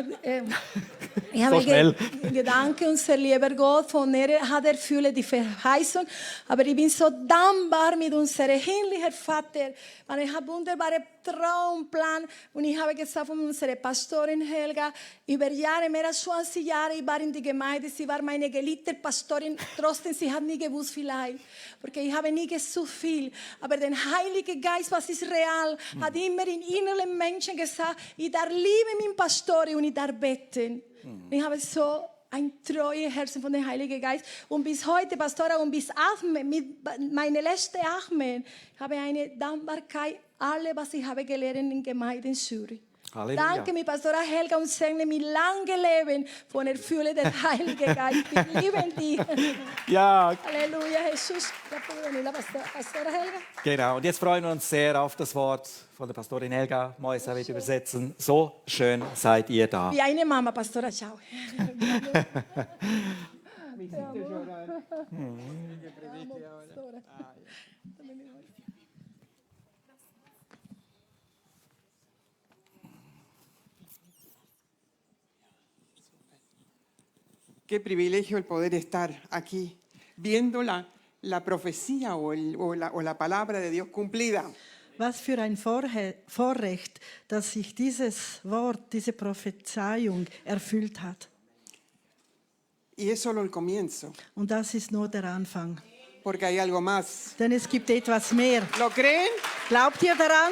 So habe schnell. Gedanken und sehr lieber Gott, von er hat erfüllt die Verheißung. Aber ich bin so dankbar mit unserem himmlischen Vater. Weil ich habe wunderbare Traumplan und ich habe gesagt von unserer Pastorin Helga, über Jahre, mehr als 20 Jahre, ich war in die Gemeinde, sie war meine geliebte Pastorin, trotzdem, sie hat nie gewusst vielleicht, porque ich habe nie gesucht viel, aber der Heilige Geist, was ist real, hat immer in inneren Menschen gesagt, ich darf lieben meinen Pastorin und ich darf beten. Ich habe so ein treues Herzen von dem Heiligen Geist. Und bis heute, Pastora, und bis Amen, mit meine letzte Amen, habe ich eine Dankbarkeit, alle, was ich habe gelernt in der Gemeinde in Zürich. Halleluja. Danke, mi Pastora Helga, und segne mi lange Leben von der Fülle des Heiligen Geistes. Wir lieben dich. Ja, Halleluja, Jesus. Ja puedo venir la Pastora Helga. genau. Und jetzt freuen wir uns sehr auf das Wort von der Pastorin Helga. Moisa wird übersetzen. So schön seid ihr da. Wie eine Mama, Pastora, ciao. Qué privilegio el poder estar aquí viendo la profecía o la palabra de Dios cumplida. Was für ein Vorrecht, dass sich dieses Wort, diese Prophezeiung erfüllt hat. Y es solo el comienzo, Und das ist nur der Anfang. porque hay algo más. Denn es gibt etwas mehr. ¿Lo creen? Glaubt ihr daran?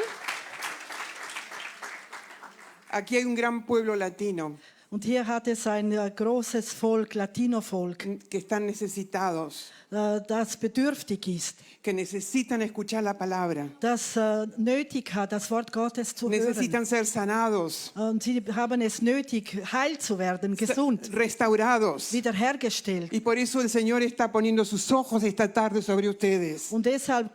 Aquí hay un gran pueblo latino Und hier hat es ein großes Volk, Latinovolk, que están necesitados, das bedürftig ist, que necesitan escuchar la palabra, das nötig hat, das Wort Gottes zu hören. necesitan ser sanados, Und sie haben es nötig, heil zu werden, gesund, restaurados. wiederhergestellt. Y por eso el Señor está poniendo sus ojos esta tarde sobre ustedes, Und deshalb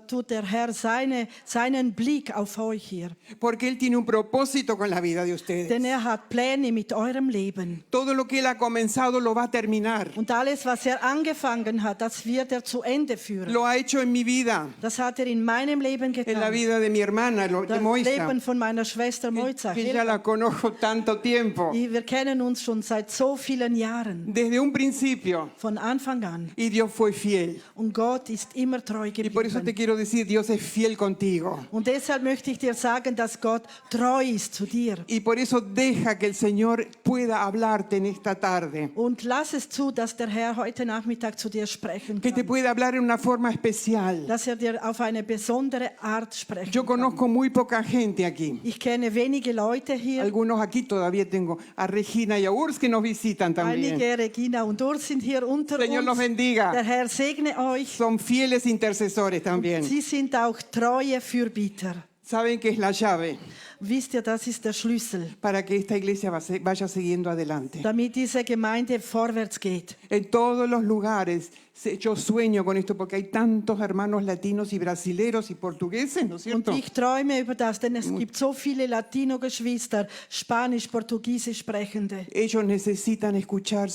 tut der Herr seinen Blick auf euch hier. porque Él tiene un propósito con la vida de ustedes. Denn er hat Pläne mit eurem Leben. Todo lo que Él ha comenzado lo va a terminar. Und alles, was er angefangen hat, das wird er zu Ende führen. Lo ha hecho en mi vida, Das hat er in meinem Leben en la getan. vida de mi hermana, de Das Moisa, Leben von meiner Schwester Moiza. que ya la conozco tanto tiempo. Wir kennen uns schon seit so vielen Jahren, Desde un principio. von Anfang an. Y Dios fue fiel. Und Gott ist immer treu Y por eso te geblieben. quiero decir, Dios es fiel contigo. Und deshalb möchte ich dir sagen, dass Gott treu ist zu dir. Y por eso deja que el Señor pueda hablarte en esta tarde. Und lass es zu, dass der Herr heute Nachmittag zu dir sprechen Que te kann. pueda hablar en una forma especial. Dass er dir auf eine besondere Art sprechen Yo kann. conozco muy poca gente aquí. Ich kenne wenige Leute hier. Algunos aquí todavía tengo a Regina y a Urs que nos visitan también. Einige, Regina und Urs, sind hier unter Señor los uns. bendiga. Der Herr segne euch. Son fieles intercesores también. Sie sind auch treue Fürbieter. Saben que es la llave Wisst ihr, das ist der Schlüssel, para que esta iglesia vaya siguiendo adelante. damit diese Gemeinde vorwärts geht. En todos los lugares, yo sueño con esto porque hay tantos hermanos latinos y brasileros y portugueses, ¿no es Und cierto? ich träume über das, denn es gibt so viele Latino-Geschwister, Spanisch, Portugiesisch sprechende. Ellos necesitan escuchar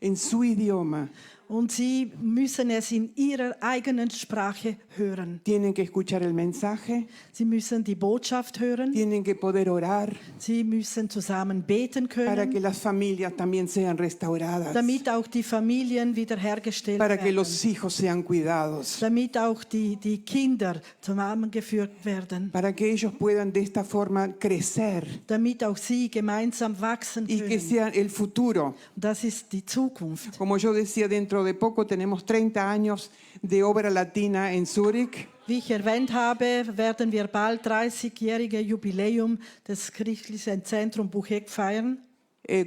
en su idioma. Und sie müssen es in ihrer eigenen Sprache hören. Tienen que escuchar el mensaje, Sie müssen die Botschaft hören. tienen que poder orar Sie müssen zusammen beten para que können, las familias también sean restauradas, damit auch die Familien wiederhergestellt para que werden. los hijos sean cuidados, Damit auch die Kinder zusammengeführt werden, para que ellos puedan de esta forma crecer damit auch sie gemeinsam wachsen y que können. sea el futuro. Das ist die Zukunft. Como yo decía, dentro de poco tenemos 30 años de obra latina en Zúrich. Wie ich erwähnt habe, werden wir bald 30-jährige Jubiläum des christlichen Zentrum Buchek feiern.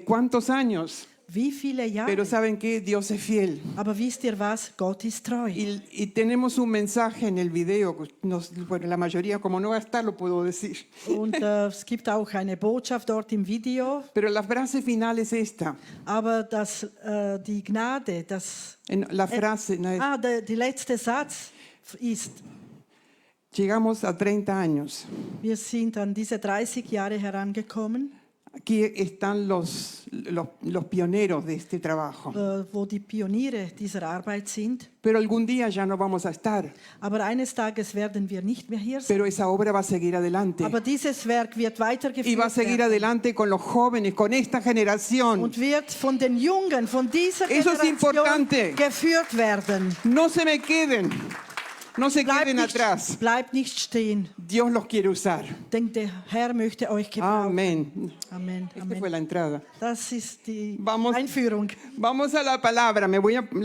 ¿Cuántos años? Wie viele Jahre? Pero ¿saben qué? Dios es fiel. Aber wisst ihr was? Gott ist treu. Y tenemos un mensaje en el video, bueno, la mayoría, como no va a estar, lo puedo decir. Und es gibt auch eine Botschaft dort im Video. Pero la frase final es esta. Aber die Gnade, La frase, der letzte Satz ist, llegamos a 30 años. wir sind an diese 30 Jahre herangekommen. Aquí están los pioneros de este trabajo. wo die Pioniere dieser Arbeit sind. Pero algún día ya no vamos a estar. Aber eines Tages werden wir nicht mehr hier sein. Pero esa obra va a seguir adelante. Aber dieses Werk wird Y va a weitergeführt seguir werden. adelante con los jóvenes, con esta generación. Und wird von den Jungen, von dieser Eso es Generation importante. geführt werden. No se me queden. No se queden atrás. Bleibt nicht stehen, Dios los quiere usar. denn der Herr möchte euch gebrauchen. Amén. Amen. Esta Amen. fue la entrada. Das ist die Vamos. Einführung. Vamos a la palabra. Le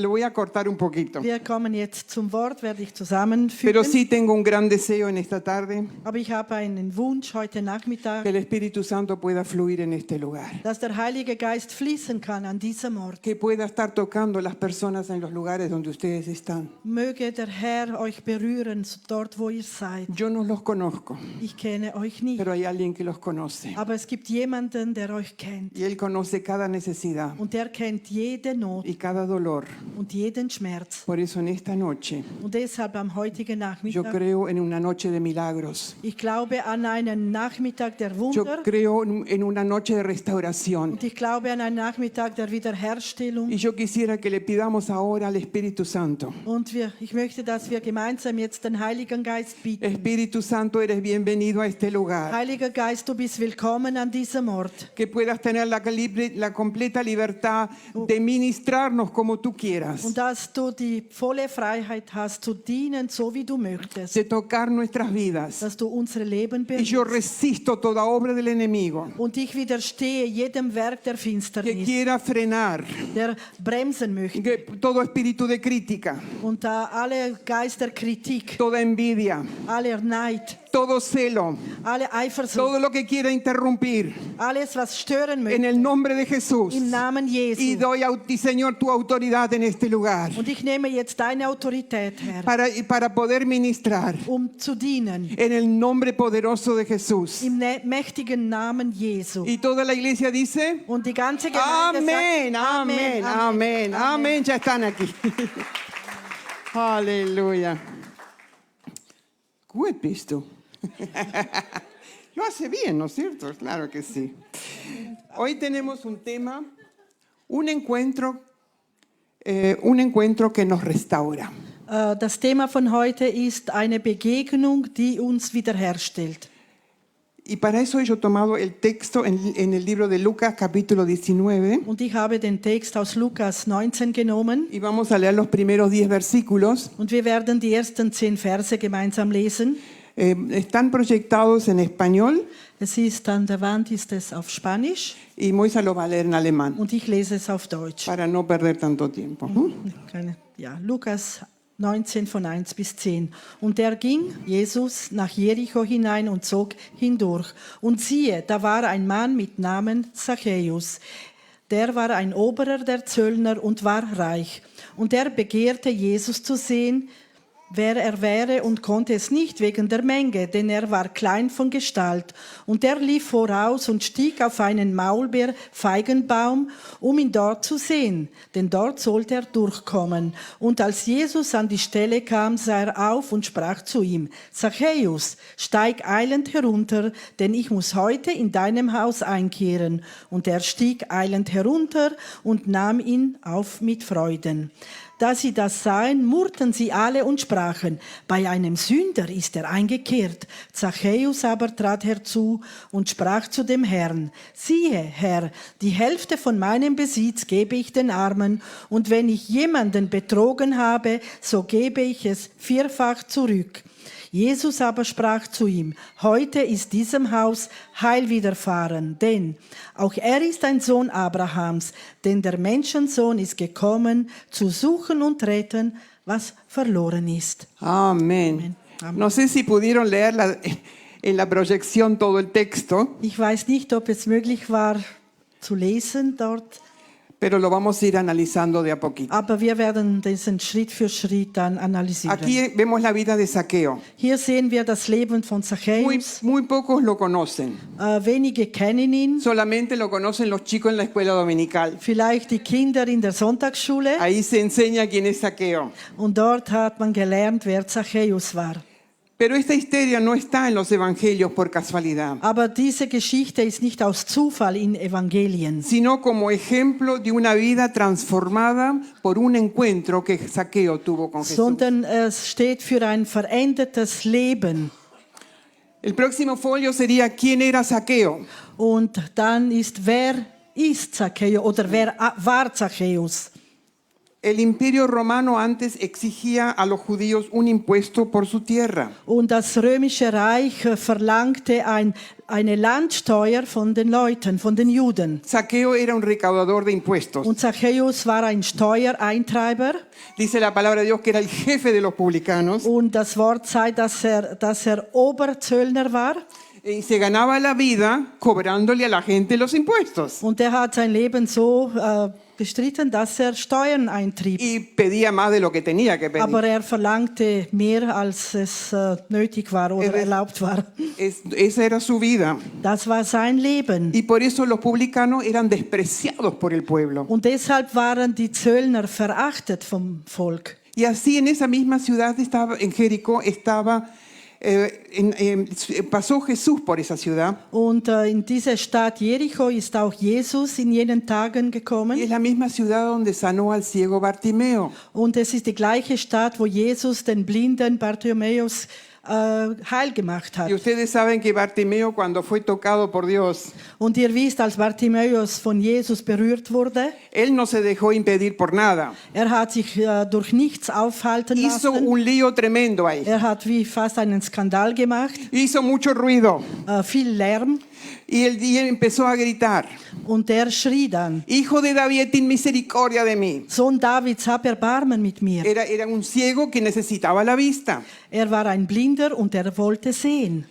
voy a cortar un poquito. Wir kommen jetzt zum Wort, werde ich Pero zusammenfügen. sí tengo un gran deseo en esta tarde Aber ich habe einen Wunsch heute Nachmittag, que el Espíritu Santo pueda fluir en este lugar. dass der Heilige Geist fließen kann an diesem Ort. Que pueda estar tocando a las personas en los lugares donde ustedes están. Möge der Herr euch berühren, dort wo ihr seid. Yo no los conozco, Ich kenne euch nicht, pero hay alguien que los conoce. aber es gibt jemanden, der euch kennt. Y Él conoce cada necesidad Und der kennt jede Not y cada dolor. und jeden Schmerz. Por eso en esta noche Und deshalb am heutigen yo Nachmittag, creo en una noche de milagros. ich glaube an einen Nachmittag der Yo Wunder creo en una noche de restauración. und ich glaube an einen Nachmittag der Wiederherstellung. Y yo quisiera que le pidamos ahora al Espíritu Santo. Und ich möchte, dass wir gemeinsam jetzt den Heiligen Geist bieten. Espíritu Santo, eres bienvenido a este lugar. Heiliger Geist, du bist willkommen an diesem Ort. Que puedas tener la completa libertad de ministrarnos como tú quieras. Und dass du die volle Freiheit hast, zu dienen, so wie du möchtest. De tocar nuestras vidas. Dass du unsere Leben Y yo berührst. resisto toda obra del enemigo Und ich widerstehe jedem Werk der que Finsternis, quiera frenar, der bremsen möchte. que todo espíritu de crítica, Und da alle Geist der Kritik, toda envidia, aller Neid, todo celo, alle Eifersucht, todo lo que quiera interrumpir, alles, was stören en möchte, el nombre de Jesús. im Namen Y Jesu. doy a ti, Señor, tu autoridad en este lugar Und ich nehme jetzt deine Autorität, Herr, para poder ministrar zu dienen. en el nombre poderoso de Jesús. Im mächtigen Namen Jesu. Y toda la iglesia dice, Und die ganze Gemeinde amén, sagt, amén, amén, amén, ya están aquí. Aleluya. Gut bist du. Lo hace bien, ¿no es cierto? Claro que sí. Hoy tenemos un tema, un encuentro que nos restaura. Das Thema von heute ist eine Begegnung, die uns wiederherstellt. Y para eso yo he tomado el texto en el libro de Lucas, capítulo 19. Und ich habe den Text aus Lukas 19 genommen. Y vamos a leer los primeros 10 versículos. Und wir werden die ersten 10 Verse gemeinsam lesen. Están proyectados en español. Es ist an der Wand, ist es auf Spanisch. Y Moisa lo va a leer en alemán. Und ich lese es auf Deutsch. Para no perder tanto tiempo. Ja, Lukas 19 von 1 bis 10. Und er ging, Jesus, nach Jericho hinein und zog hindurch. Und siehe, da war ein Mann mit Namen Zachäus. Der war ein Oberer der Zöllner und war reich. Und er begehrte, Jesus zu sehen, wer er wäre, und konnte es nicht wegen der Menge, denn er war klein von Gestalt. Und er lief voraus und stieg auf einen Maulbeerfeigenbaum, um ihn dort zu sehen, denn dort sollte er durchkommen. Und als Jesus an die Stelle kam, sah er auf und sprach zu ihm: Zachäus, steig eilend herunter, denn ich muss heute in deinem Haus einkehren. Und er stieg eilend herunter und nahm ihn auf mit Freuden. Da sie das sahen, murrten sie alle und sprachen: Bei einem Sünder ist er eingekehrt. Zachäus aber trat herzu und sprach zu dem Herrn: Siehe, Herr, die Hälfte von meinem Besitz gebe ich den Armen, und wenn ich jemanden betrogen habe, so gebe ich es 4-fach zurück. Jesus aber sprach zu ihm: Heute ist diesem Haus Heil widerfahren, denn auch er ist ein Sohn Abrahams, denn der Menschensohn ist gekommen, zu suchen und retten, was verloren ist. Amén. Amén. No sé si pudieron leer en la proyección todo el texto, Ich weiß nicht, ob es möglich war zu lesen dort, pero lo vamos a ir analizando de a poquito. aber wir werden diesen Schritt für Schritt dann analysieren. Aquí vemos la vida de Zaqueo. Hier sehen wir das Leben von Zachäus. Muy pocos lo conocen. Wenige kennen ihn, Solamente lo conocen los chicos en la escuela dominical. vielleicht die Kinder in der Sonntagsschule. Ahí se enseña quién es Zaqueo. Und dort hat man gelernt, wer Zachäus war. Pero esta historia no está en los evangelios por casualidad, Aber diese Geschichte ist nicht aus Zufall in Evangelien, sino como ejemplo de una vida transformada por un encuentro que Zaqueo tuvo con Jesús. sondern es steht für ein verändertes Leben. El próximo folio sería ¿quién era Zaqueo? Und dann wer ist Zacchaeus oder wer war Zacchaeus? El imperio romano antes exigía a los judíos un impuesto por su tierra. Und das römische Reich verlangte eine Landsteuer von den Leuten, von den Juden. Zaqueo era un recaudador de impuestos. Und Zacchaeus war ein Steuereintreiber. Dice la palabra de Dios que era el jefe de los publicanos Und das Wort sagt, dass er Oberzöllner war. y se ganaba la vida cobrándole a la gente los impuestos. Und er hat sein Leben so bestritten, dass er Steuern eintrieb. Y pedía más de lo que tenía que pedir. Aber er verlangte mehr, als es nötig war oder erlaubt war. Esa era su vida. Das war sein Leben. Y por eso los publicanos eran despreciados por el pueblo. Und deshalb waren die Zöllner verachtet vom Volk. Y así en esa misma ciudad en Jericó pasó Jesús por esa ciudad. Und in diese Stadt Jericho ist auch Jesus in jenen Tagen Y gekommen. es la misma ciudad donde sanó al ciego Bartimeo. Und es ist die gleiche Stadt, wo Jesus den blinden Bartimäus heil gemacht hat. Y ustedes saben que Bartimeo cuando fue tocado por Dios, Und ihr wisst, als Bartimäus von Jesus berührt wurde, él no se dejó impedir por nada. hat sich durch nichts aufhalten Hizo lassen. un lío tremendo ahí. Hat wie fast einen Skandal gemacht, Hizo mucho ruido. Viel Lärm. Y él empezó a gritar: Und der schrie dann: Hijo de David, ten misericordia de mí. Sohn Davids, hab Erbarmen mit mir. Era un ciego que necesitaba la vista. War ein Blinder und wollte sehen.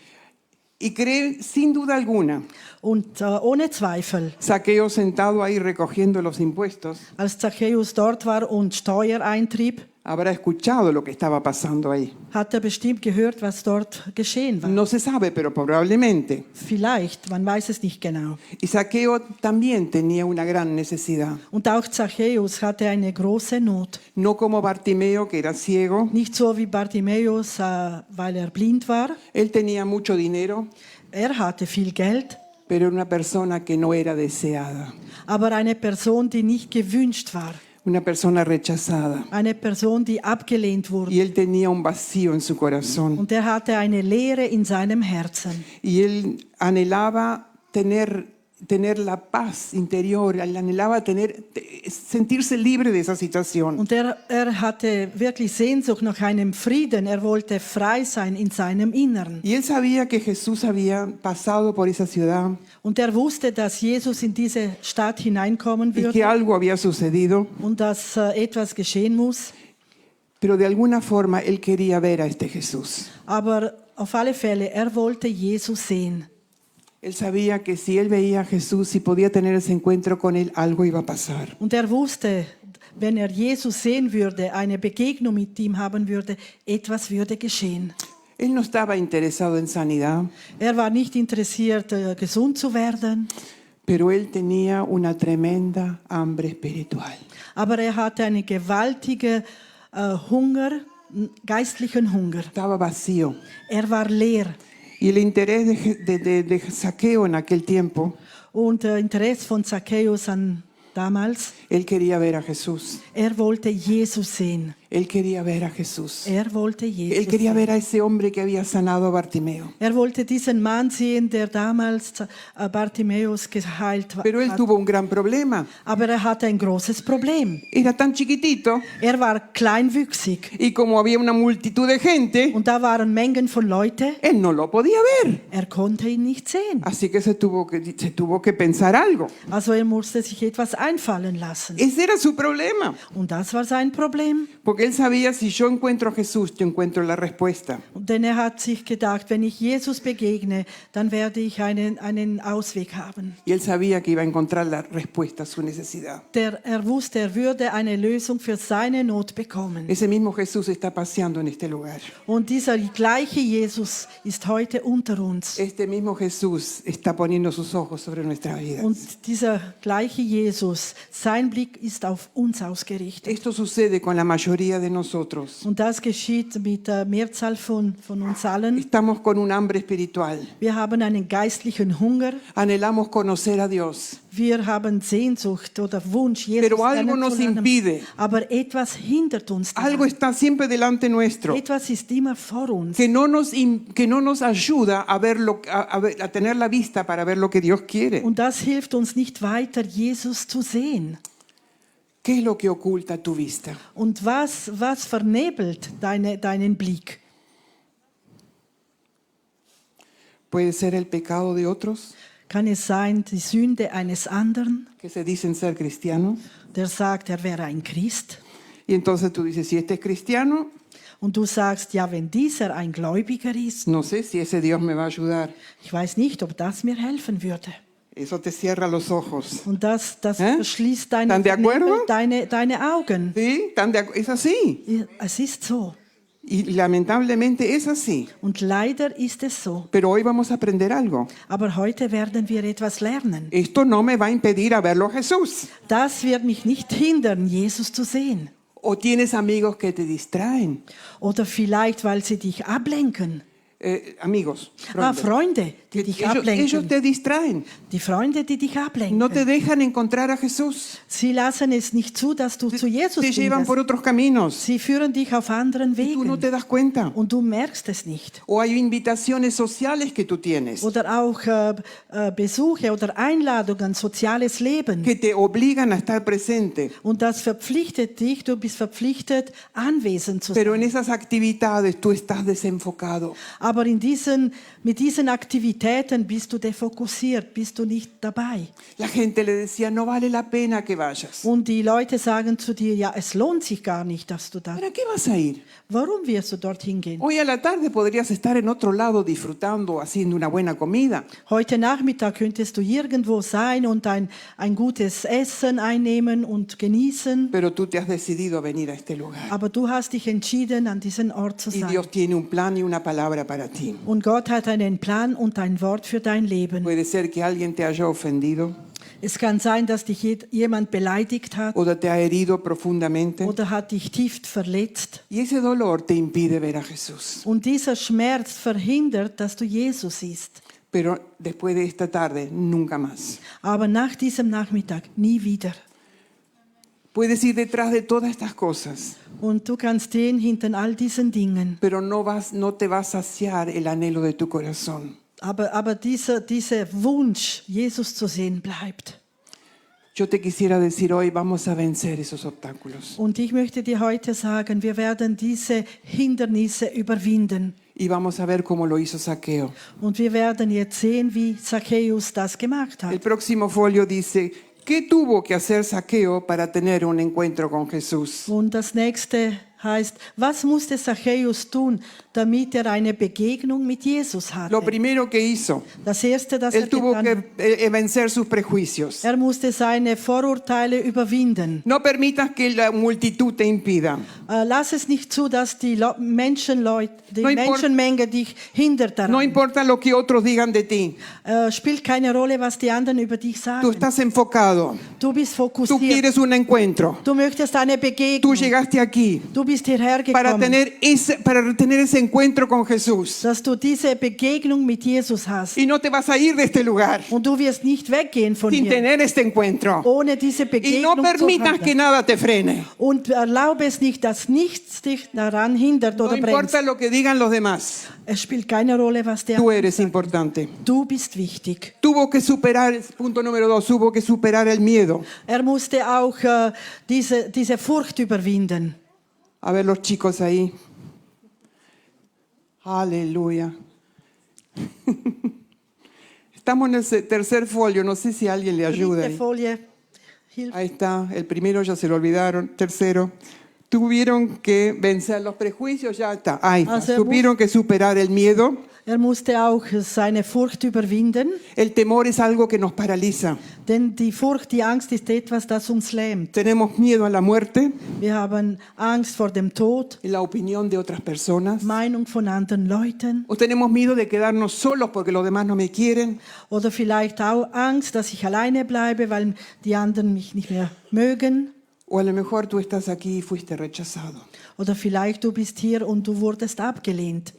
Y cree, sin duda alguna, Und ohne Zweifel, Zaqueo sentado ahí recogiendo los impuestos, als Zacchaeus dort war und Steuer eintrieb, habrá escuchado lo que estaba pasando ahí. hat bestimmt gehört, was dort geschehen war. No se sabe, pero probablemente. Vielleicht, man weiß es nicht genau. Y Zaqueo también tenía una gran necesidad. Und auch Zacchaeus hatte eine große Not. No como Bartimeo, que era ciego. Nicht so wie Bartimäus, weil blind war. Él tenía mucho dinero, Hatte viel Geld, pero era una persona que no era deseada. aber eine Person, die nicht gewünscht war. Una persona rechazada. Eine Person, die abgelehnt wurde. Y él tenía un vacío en su corazón. Und hatte eine Leere in seinem Herzen. Y él anhelaba tener la paz interior, él anhelaba sentirse libre de esa situación. Und hatte wirklich Sehnsucht nach einem Frieden. Wollte frei sein in seinem Innern. Y él sabía que Jesús había pasado por esa ciudad. Und wusste, dass Jesus in diese Stadt hineinkommen Y würde. que algo había sucedido. Und dass etwas geschehen muss. Pero de alguna forma él quería ver a este Jesús. Aber auf alle Fälle, wollte Jesus sehen. Él sabía que si él veía a Jesús y podía tener ese encuentro con él, algo iba a pasar. Und wusste, wenn Jesus sehen würde, eine Begegnung mit ihm haben würde, etwas würde geschehen. Él no estaba interesado en sanidad, War nicht interessiert, gesund zu werden, pero él tenía una tremenda hambre espiritual. aber hatte eine gewaltige Hunger, geistlichen Hunger. Estaba vacío. War leer. Y el interés de Zaqueo en aquel tiempo, Und Interesse von Zacchaeus damals, él quería ver a Jesús. Wollte Jesus sehen. Él quería ver a Jesús. Wollte Jesus Él quería sehen. ver a ese hombre que había sanado a Bartimeo. Wollte diesen Mann sehen, der damals Bartimäus geheilt war. Pero él tuvo un gran problema. Aber hatte ein großes Problem. Era tan chiquitito War kleinwüchsig. y como había una multitud de gente, Und waren Mengen von Leuten. él no lo podía ver. Konnte ihn nicht sehen. Así que se tuvo que pensar algo. Also musste sich etwas einfallen lassen. Ese era su problema. Und das war sein Problem. Porque él sabía, si yo encuentro a Jesús, yo encuentro la respuesta. Denn hat sich gedacht, wenn ich Jesus begegne, dann werde ich einen Ausweg haben. Y él sabía que iba a encontrar la respuesta a su necesidad. Wusste, würde eine Lösung für seine Not bekommen. Ese mismo Jesús está paseando en este lugar. Und dieser gleiche Jesus ist heute unter uns. Este mismo Jesús está poniendo sus ojos sobre nuestra vida. Und dieser gleiche Jesus, sein Blick ist auf uns ausgerichtet. Esto sucede con la mayoría mayoría de nosotros Und das geschieht mit der Mehrzahl von uns allen. estamos con un hambre espiritual. Wir haben einen geistlichen Hunger. Anhelamos conocer a Dios. Wir haben Sehnsucht oder Wunsch, Jesus Pero algo nos kennenzulernen. impide. Aber etwas hindert uns Algo daran. está siempre delante nuestro Etwas ist immer vor uns. que no nos ayuda a ver a tener la vista para ver lo que Dios quiere. Und das hilft uns nicht weiter, Jesus zu sehen. ¿Qué es lo que oculta tu vista? Und was vernebelt deinen Blick? Puede ser el pecado de otros Kann es sein, die Sünde eines anderen, que se dicen ser cristianos. der sagt, er wäre ein Christ? Y entonces tú dices, si este es cristiano, Und du sagst, ja, wenn dieser ein Gläubiger ist, no sé si ese Dios me va a ayudar. ich weiß nicht, ob das mir helfen würde. Eso te cierra los ojos. Und das ¿Eh? verschließt ¿Están de acuerdo? deine Augen. ¿Sí? Es así. Es ist so. Y lamentablemente es así. Und leider ist es so. Pero hoy vamos a aprender algo. Aber heute werden wir etwas lernen. Esto no me va a impedir a verlo a Jesús. Das wird mich nicht hindern, Jesus zu sehen. O tienes amigos que te distraen. Oder vielleicht, weil sie dich ablenken. Amigos. Freunde, die dich ablenken. Ellos te distraen. Die Freunde, die dich ablenken. No te dejan encontrar a Jesús. Sie lassen es nicht zu, dass du zu Jesus Te llevan por findest. otros caminos. Sie führen dich auf anderen Y tú no Wegen. te das cuenta. Und du merkst es nicht. O hay invitaciones sociales que tú tienes Oder auch Besuche oder Einladungen, soziales Leben. que te obligan a estar presente. Und das verpflichtet dich, du bist verpflichtet, anwesend zu Pero sein. en esas actividades tú estás desenfocado. Aber mit diesen Aktivitäten bist du defokussiert, bist du nicht dabei. La gente le decía, no vale la pena que vayas. Und die Leute sagen zu dir, ja, es lohnt sich gar nicht, dass du da. ¿Para qué vas a ir? Warum wirst du dorthin gehen? Hoy a la tarde podrías estar en otro lado disfrutando, haciendo una buena comida. Heute Nachmittag könntest du irgendwo sein und ein gutes Essen einnehmen und genießen. Pero tú te has decidido a venir a este lugar. Aber du hast dich entschieden, an diesem Ort zu Y sein. Dios tiene un plan y una palabra para ti. Und Gott hat einen Plan und ein Wort für dein Leben. Puede ser que alguien te haya ofendido Es kann sein, dass dich jemand beleidigt hat o te ha herido profundamente. oder hat dich tief verletzt. Y ese dolor te impide ver a Jesús. Und dieser Schmerz verhindert, dass du Jesus siehst. Pero después de esta tarde, nunca más. Aber nach diesem Nachmittag nie wieder. Puedes ir detrás de todas estas cosas, Und du kannst gehen hinter all diesen Dingen. pero no te va a saciar el anhelo de tu corazón. Aber dieser Wunsch, Jesus zu sehen, bleibt. Yo te quisiera decir hoy, vamos a vencer esos obstáculos. Und ich möchte dir heute sagen, wir werden diese Hindernisse überwinden. Y vamos a ver cómo lo hizo Zaqueo. Und wir werden jetzt sehen, wie Zacchaeus das gemacht El hat. próximo folio dice, ¿qué tuvo que hacer Zaqueo para tener un encuentro con Jesús? Und das nächste heißt, was musste Zacchaeus tun, damit er eine Begegnung mit Jesus hatte? Lo primero que hizo, Das erste, das él tuvo getan hat, que vencer sus prejuicios. er musste seine Vorurteile überwinden. No permitas que la multitud te impida. Lass es nicht zu, dass die Menschenmenge dich hindert daran. No importa lo que otros digan de ti. Spielt keine Rolle, was die anderen über dich Tú sagen. estás enfocado. Du bist Tú fokussiert. quieres un encuentro. Du möchtest eine Tú Begegnung. llegaste aquí Du bist hierher para gekommen, tener ese encuentro con Jesús. dass du diese Begegnung mit Jesus hast. Y no te vas a ir de este lugar Und du wirst nicht weggehen von sin hier, tener este encuentro. ohne diese Y no Begegnung zu permitas que haben. nada te frene. Und erlaube es nicht, dass nichts dich daran hindert No oder bremst. importa lo que digan los demás. Es spielt keine Rolle, was der Tú eres importante. Du bist wichtig. Tuvo que superar, punto número 2, tuvo que superar el miedo. Er musste auch diese Furcht überwinden. A ver los chicos ahí. Aleluya. Estamos en el tercer folio, no sé si alguien le ayuda. Dritte Ahí. Folie. Hilfe. Ahí está, el primero ya se lo olvidaron, tercero. Tuvieron que vencer los prejuicios, ya está. Ahí está. Tuvieron que superar el miedo. Er musste auch seine Furcht überwinden, El temor es algo que nos paraliza. denn die Furcht, die Angst ist etwas, das uns lähmt. Tenemos miedo a la muerte, Wir haben Angst vor dem Tod, la opinión de otras personas. Meinung von anderen Leuten O tenemos miedo de quedarnos solos porque los demás no me quieren. oder vielleicht auch Angst, dass ich alleine bleibe, weil die anderen mich nicht mehr mögen. O a lo mejor tú estás aquí y fuiste rechazado. Oder vielleicht du bist hier und du wurdest abgelehnt.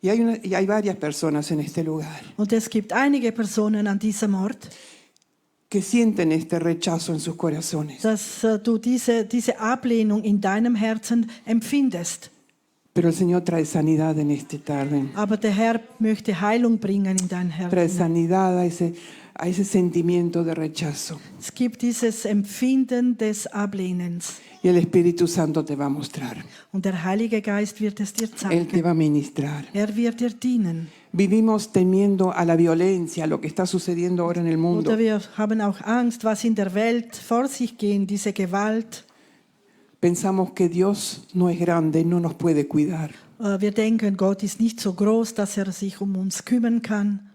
Y hay varias personas en este lugar Und es gibt einige Personen an diesem Ort, que sienten este rechazo en sus corazones. dass du diese Ablehnung in deinem Herzen empfindest. Pero el Señor trae sanidad en esta tarde. Aber der Herr möchte Heilung bringen in dein Trae Herz. sanidad a ese sentimiento de rechazo. Es gibt dieses Empfinden des Ablehnens. Y el Espíritu Santo te va a mostrar. Und der Heilige Geist wird es dir Él te zeigen. va a ministrar. Er wird dir dienen. Vivimos temiendo a la violencia, a lo que está sucediendo ahora en el mundo. Oder wir haben auch Angst, was in der Welt vor sich geht, diese Gewalt. Pensamos que Dios no es grande, no nos puede cuidar. Wir denken, Gott ist nicht so groß, dass er sich um uns kümmern kann.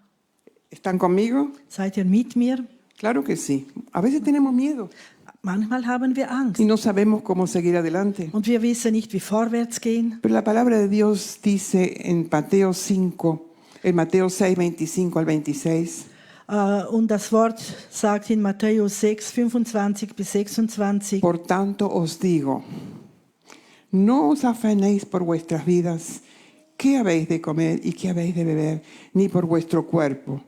¿Están conmigo? Seid ihr mit mir? Claro que sí. A veces tenemos miedo Manchmal haben wir Angst y no sabemos cómo seguir adelante. und wir wissen nicht, wie vorwärts gehen. Pero la palabra de Dios dice en Mateo 5, en Mateo 6, 25 al 26, Und das Wort sagt in Matthäus 6, 25 bis 26, por tanto os digo, no os afanéis por vuestras vidas, qué habéis de comer y qué habéis de beber, ni por vuestro cuerpo,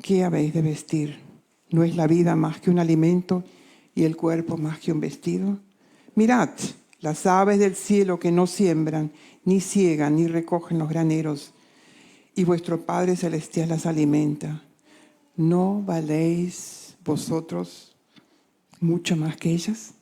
qué habéis de vestir. ¿No es la vida más que un alimento y el cuerpo más que un vestido? Mirad, las aves del cielo que no siembran, ni ciegan, ni recogen los graneros, y vuestro Padre Celestial las alimenta. ¿No valéis vosotros mucho más que ellas?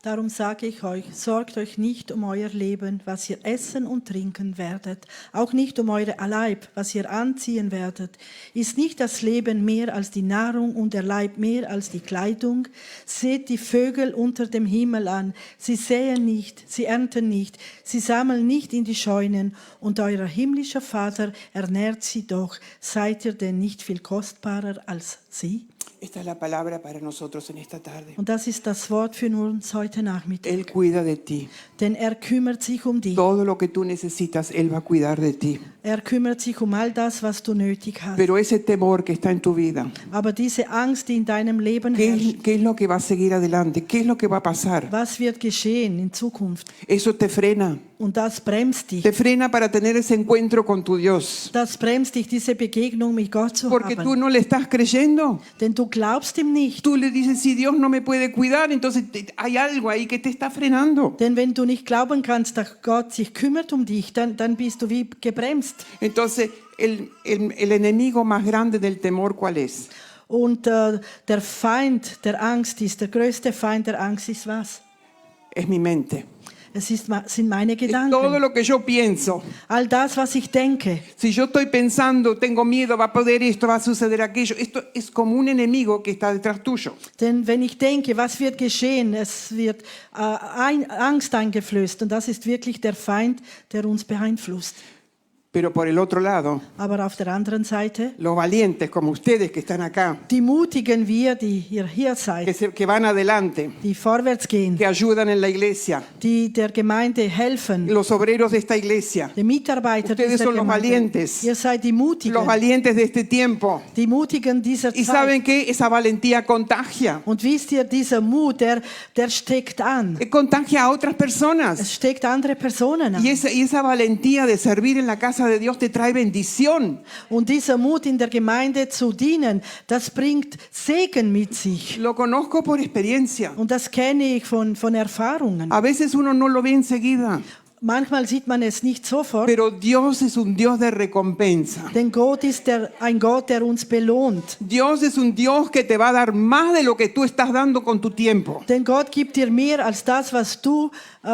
Darum sage ich euch, sorgt euch nicht um euer Leben, was ihr essen und trinken werdet, auch nicht um euer Leib, was ihr anziehen werdet. Ist nicht das Leben mehr als die Nahrung und der Leib mehr als die Kleidung? Seht die Vögel unter dem Himmel an, sie säen nicht, sie ernten nicht, sie sammeln nicht in die Scheunen, und euer himmlischer Vater ernährt sie doch. Seid ihr denn nicht viel kostbarer als sie? Esta es la palabra para nosotros en esta tarde. Und das ist das Wort für uns heute Nachmittag. Él cuida de ti. Denn er kümmert sich um dich. Todo lo que tú necesitas, Él va a cuidar de ti. Er kümmert sich um all das, was du nötig hast. Pero ese temor que está en tu vida, Aber diese Angst, die in deinem Leben herrscht, ¿qué es lo que va a seguir adelante? ¿Qué es lo que va a pasar? was wird geschehen in Zukunft? Eso te frena. Und das bremst dich. Te frena para tener ese encuentro con tu Dios. Das bremst dich, diese Begegnung mit Gott zu Porque tú haben. no le estás creyendo. Denn du glaubst ihm nicht. Tú le dices, si Dios no me puede cuidar, entonces hay algo ahí que te está frenando. Denn wenn du nicht glauben kannst, dass Gott sich kümmert um dich, dann bist du wie gebremst. Entonces, el enemigo más grande del temor, ¿cuál es? Und der Feind der Angst ist, der größte Feind der Angst ist was? Es mi mente. Sind meine Es todo Gedanken. lo que yo pienso. All das, was ich denke. Si yo estoy pensando, tengo miedo, va a poder esto, va a suceder aquello, esto es como un enemigo que está detrás tuyo. Denn wenn ich denke, was wird geschehen, es wird Angst eingeflößt. Und das ist wirklich der Feind, der uns beeinflusst. Pero por el otro lado, Aber auf der anderen Seite, los valientes como ustedes que están acá, die Mutigen wir, die ihr hier seid, que van adelante, die vorwärts gehen, que ayudan en la iglesia, die der Gemeinde helfen, los obreros de esta iglesia, die Mitarbeiter Ustedes dieser son los Gemeinde. valientes. Ihr seid die Mutigen, los valientes de este tiempo. die Mutigen dieser Y Zeit. saben que esa valentía contagia, Und wisst ihr, dieser Mut, der steckt an. contagia a otras personas. Es steckt andere Personen an. Y esa valentía de servir en la casa de Dios te trae bendición. Und dieser Mut in der Gemeinde zu dienen, das bringt Segen mit sich. Lo conozco por experiencia. Und das kenne ich von Erfahrungen. A veces uno no lo ve enseguida, Manchmal sieht man es nicht sofort, pero Dios es un Dios de recompensa. denn Gott ist ein Gott, der uns belohnt. Dios es un Dios que te va a dar más de lo que tú estás dando con tu tiempo. Denn Gott gibt dir mehr als das, was du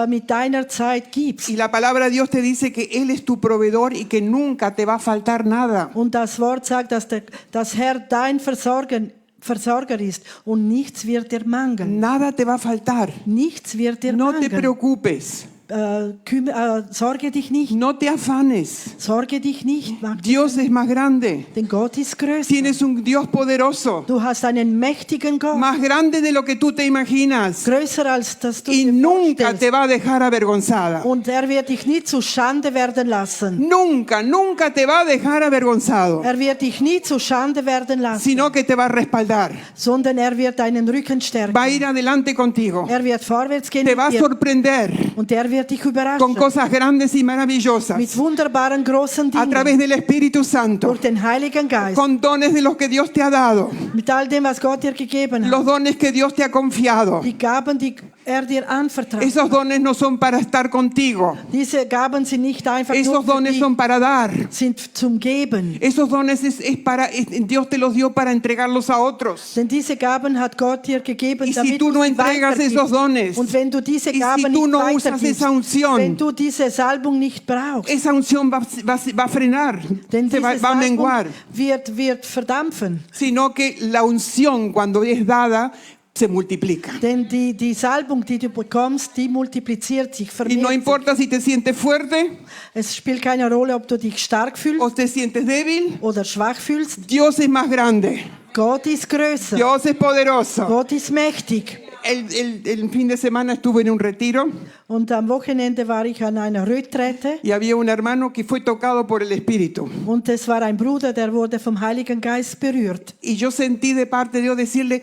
mit deiner Zeit gibst. Y la palabra de Dios te dice que Él es tu proveedor y que nunca te va a faltar nada. Und das Wort sagt, dass das Herr dein Versorger ist und nichts wird dir mangeln. Nada te va a faltar. Nichts wird dir No te mangeln. preocupes. Sorge dich nicht. No te afanes. Sorge dich nicht. Mach Dios es más grande. Denn Gott ist größer. Tienes un Dios poderoso. Du hast einen mächtigen Gott. Más grande de lo que tú te imaginas. Größer als das du Y dir nunca vorstellst. te va a dejar avergonzada. Und er wird dich nie zu Schande werden lassen. Nunca, nunca te va a dejar avergonzado. Er wird dich nie zu Schande werden lassen, Sino que te va a respaldar. sondern er wird deinen Rücken stärken. Va a ir adelante contigo. Er wird vorwärts gehen Te mit va a dir. sorprender Und er wird dich con überraschen cosas grandes y maravillosas. mit wunderbaren großen A través Dingen del Espíritu Santo. durch den Heiligen Geist, Con dones de los que Dios te ha dado. mit all dem, was Gott dir gegeben Los hat. dones que Dios te ha confiado. Die Gaben, die er dir anvertraut. Esos dones no son para estar contigo. Diese Gaben sind nicht einfach nur Esos für dones dich, son para dar. sind zum Geben. Esos dones Dios te los dio para entregarlos a otros. Denn diese Gaben hat Gott dir gegeben, Y si damit tú no du sie entregas weitergibst. esos dones, Und wenn du diese y si Gaben tú nicht no usas weitergibst, esa unción, wenn du diese Salbung nicht brauchst, esa unción va a frenar, denn se va diese a Salbung menguar. wird verdampfen. Sino que la unción, cuando es dada, se multiplica. Denn die Salbung, die du bekommst, die multipliziert sich, Y vermehrt no sich. importa si te sientes fuerte Es spielt keine Rolle, ob du dich stark fühlst o te sientes débil, oder schwach fühlst. Dios es más grande. Gott ist größer. Dios es poderoso. Gott ist mächtig. El fin de semana estuve en un retiro Und am Wochenende war ich an einer Retrette y había un hermano que fue tocado por el Espíritu. und es war ein Bruder, der wurde vom Heiligen Geist berührt. Y yo sentí de parte de Dios decirle,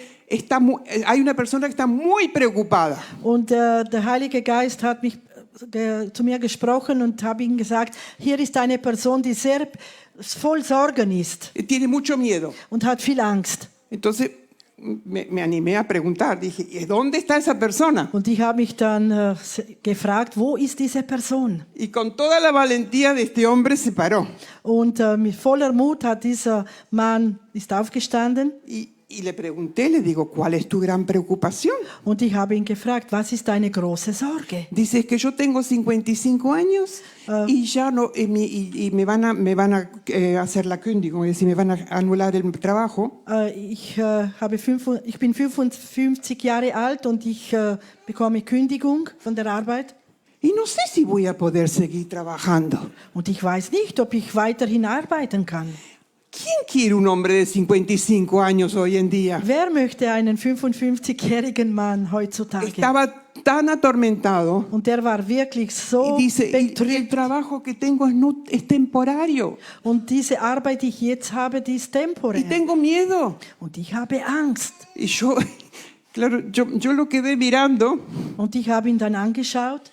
hay una persona que está muy preocupada. Und der Heilige Geist hat zu mir gesprochen und habe ihm gesagt, hier ist eine Person, die sehr voll Sorgen ist Tiene mucho miedo. und hat viel Angst. Entonces me animé a preguntar, dije, ¿y dónde está esa persona? Und ich habe mich dann gefragt, wo ist diese Person? Y con toda la valentía de este hombre se paró. Und mit voller Mut hat dieser Mann ist aufgestanden Y le pregunté, le digo, ¿cuál es tu gran preocupación? und ich habe ihn gefragt, was ist deine große Sorge? Dice, es que yo tengo 55 años y ya no, y me van a hacer la Kündigung, es decir, me van a anular el trabajo. Ich bin 55 Jahre alt und ich bekomme Kündigung von der Arbeit. Y no sé si voy a poder seguir trabajando. Und ich weiß nicht, ob ich weiterhin arbeiten kann. ¿Quién quiere un hombre de 55 años hoy en día? Wer möchte einen 55-jährigen Mann heutzutage? Estaba tan atormentado Und der war wirklich so y dice, y el betrübt. trabajo que tengo es temporario Und diese Arbeit, die ich jetzt habe, die ist y temporär. tengo miedo. Und ich habe Angst. Y yo, claro, yo lo quedé mirando. Und ich habe ihn dann angeschaut.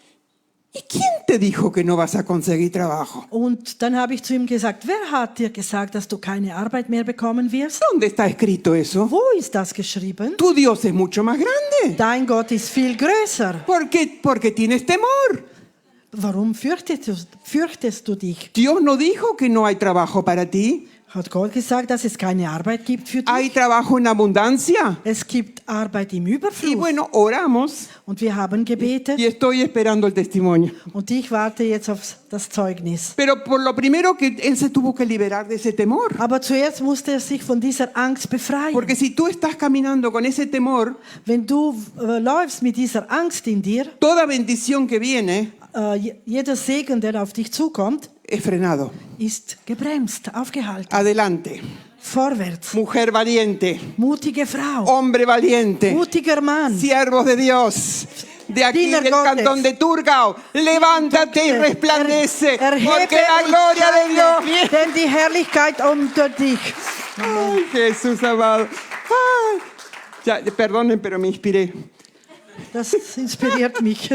¿Y quién te dijo que no vas a conseguir trabajo? Und dann habe ich zu ihm gesagt, wer hat dir gesagt, dass du keine Arbeit mehr bekommen wirst? ¿Dónde está escrito eso? Wo ist das geschrieben? Tu Dios es mucho más grande. Dein Gott ist viel größer. ¿Por qué? Porque tienes temor. Warum fürchtest du dich? Dios no dijo que no hay trabajo para ti. Hat Gott gesagt, dass es keine Arbeit gibt für dich? Hay trabajo en abundancia. Es gibt Arbeit im Y Überfluss. bueno, oramos Und wir haben gebetet. y estoy esperando el testimonio. Und ich warte jetzt auf das Zeugnis. Pero por lo primero que él se tuvo que liberar de ese temor. Aber zuerst musste er sich von dieser Angst befreien. Porque si tú estás caminando con ese temor, Wenn du läufst mit dieser Angst in dir, toda bendición que viene jeder Segen, der auf dich zukommt, es frenado. ist gebremst, aufgehalten. Adelante. Vorwärts. Mujer valiente, Mutige Frau. hombre valiente, Mutiger Mann. siervos de Dios. De aquí Diener del Gottes. cantón de Turgau, levántate y resplandece, Erhebe porque la und gloria de scheine, Dios. denn die Herrlichkeit unter dich. Ay, Jesús amado. Ay. Ya, perdonen, pero me inspiré. Das inspiriert mich.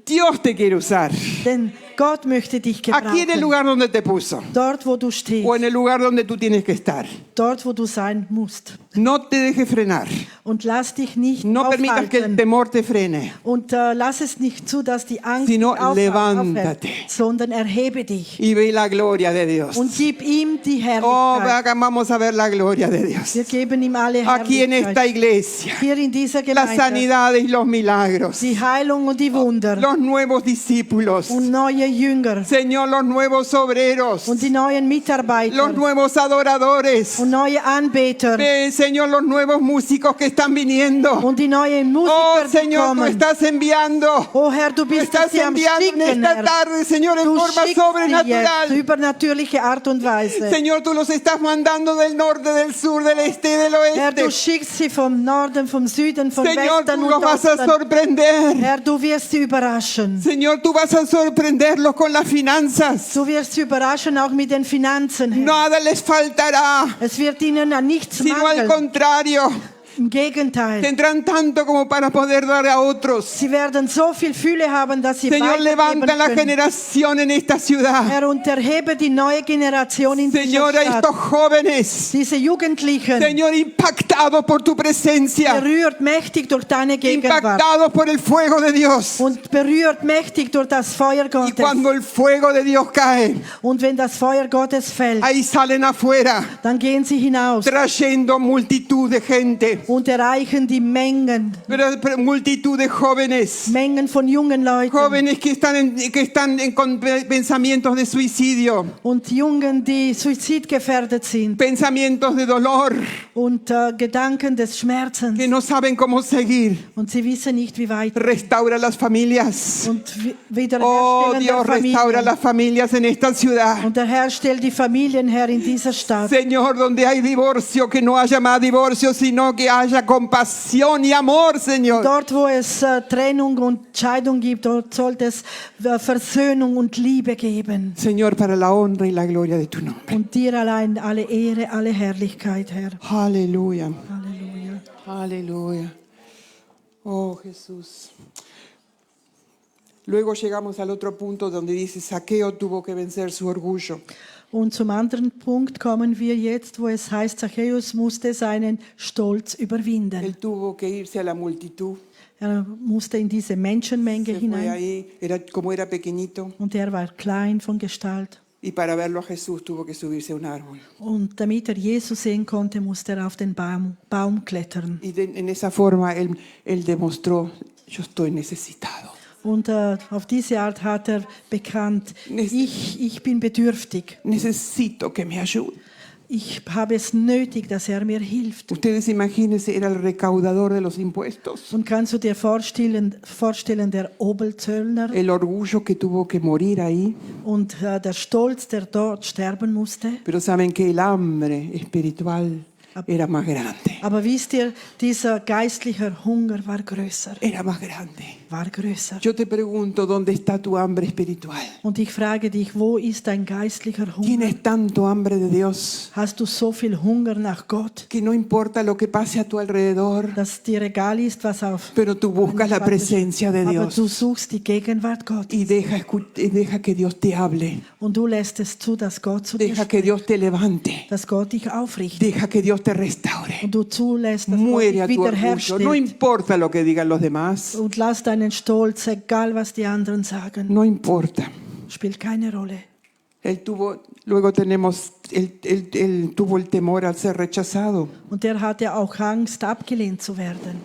Dios te quiere usar. Denn Gott möchte dich Aquí en el gebrauchen. lugar donde te puso. Dort, wo du stehst. O en el lugar donde tú tienes que estar. Dort, wo du sein musst. No te dejes frenar. Und lass dich nicht No permitas que el aufhalten. temor te frene. Und lass es nicht zu, dass die Angst Sino dich aufhält, levántate. sondern erhebe dich. Y ve la gloria de Dios. Und gib ihm die Oh, Herrlichkeit. vamos a ver la gloria de Dios. Wir geben ihm alle Aquí en esta Herrlichkeit. iglesia. Hier in dieser Las Gemeinde. sanidades y los milagros. Die Heilung und die Wunder. Los nuevos discípulos. Und neue Jünger. Señor, los nuevos obreros. Und die neuen Mitarbeiter. Los nuevos adoradores. Und neue Anbeter. Ven, Señor, los nuevos músicos que están viniendo. Und die neuen Oh, Musiker, die Señor, tú kommen. estás enviando. Oh Herr, du Tú bist estás sie am enviando en Schicken, esta Herr. tarde, Señor, en Du forma schickst sie jetzt, sobrenatural. übernatürliche Art und Weise. Señor, tú los estás mandando del norte, del sur, del este y del Herr, du oeste. schickst sie vom Norden, vom Süden, vom Señor, Westen tú los und vas a Osten. sorprender. Herr, du wirst sie überraschen. Señor, tú vas a sorprenderlos con las finanzas. Du wirst sie überraschen, auch mit den Finanzen, Herr. Nada les faltará, Es wird ihnen an nichts sino al mangeln. contrario. Im Gegenteil. Tendrán tanto como para poder dar a otros. Sie werden so viel Fülle haben, dass sie Señor, weitergeben levanta la können. generación en esta ciudad. Herr, und erhebe die neue Generation in Señor, dieser a Stadt. estos jóvenes, Diese Jugendlichen, Señor, impactados por tu presencia, berührt mächtig durch deine Gegenwart. impactados por el fuego de Dios. Und berührt mächtig durch das Feuer Y Gottes. cuando el fuego de Dios cae, Und wenn das Feuer Gottes fällt, ahí salen afuera, dann gehen sie hinaus trayendo multitud de gente, und erreichen die Mengen multitud de jóvenes. von jungen Leuten Jóvenes que están con pensamientos de suicidio, und Jungen, die suizidgefährdet sind pensamientos de dolor, und Gedanken des Schmerzens. que no saben cómo seguir. Und sie wissen nicht, wie weiter. Restaura las familias. Und Oh wiederherstellen Dios, der restaura Familien. las familias en esta ciudad. Und der Herr stellt die Familien her in dieser Stadt. Señor, donde hay divorcio, que no haya más divorcio, sino que haya compasión y amor, Señor. Dort, wo es Trennung und Scheidung gibt, dort sollte es Versöhnung und Liebe geben. Señor, para la honra y la gloria de tu nombre. Und dir allein alle Ehre, alle Herrlichkeit, Herr. Aleluya. Halleluja. Aleluya. Oh Jesús. Luego llegamos al otro punto donde dice, Zaqueo tuvo que vencer su orgullo. Und zum anderen Punkt kommen wir jetzt, wo es heißt, Zachäus musste seinen Stolz überwinden. Él tuvo que irse a la multitud. Er musste in diese Menschenmenge Se fue hinein ahí, como era pequeñito. und er war klein von Gestalt. Y para verlo a Jesús tuvo que subirse a un árbol. Und damit er Jesus sehen konnte, musste er auf den Baum klettern. Y en esa forma él demostró, yo estoy necesitado. Und auf diese Art hat er bekannt, ich bin bedürftig. Necesito que me ayude. Ich habe es nötig, dass er mir hilft. Ustedes imagínense, era el recaudador de los impuestos. Und kannst du dir vorstellen, der Oberzöllner El orgullo que tuvo que morir ahí. und der Stolz, der dort sterben musste. Pero saben que el hambre espiritual era más grande. Aber wisst ihr, dieser geistliche Hunger war größer. Era más grande. War größer. Yo te pregunto, ¿dónde está tu hambre espiritual? Und ich frage dich, wo ist dein geistlicher Hunger? Tienes tanto hambre de Dios Hast du so viel Hunger nach Gott, que no importa lo que pase a tu alrededor, dass dir egal ist, was auf pero tú buscas la presencia de aber Dios du suchst die Gegenwart Gottes y deja que Dios te hable, und du lässt es zu, dass Gott zu dir deja que spricht, Dios te levante, dass Gott dich aufrichtet deja que Dios te restaure. und du zulässt, dass Gott Muere a dich tu orgullo, no wiederherstellt importa lo que digan los demás, und lass deinen Stolz, egal was die anderen sagen, no importa. spielt keine Rolle. Luego tenemos, él tuvo el temor al ser rechazado. Und er hatte auch Angst, abgelehnt zu werden.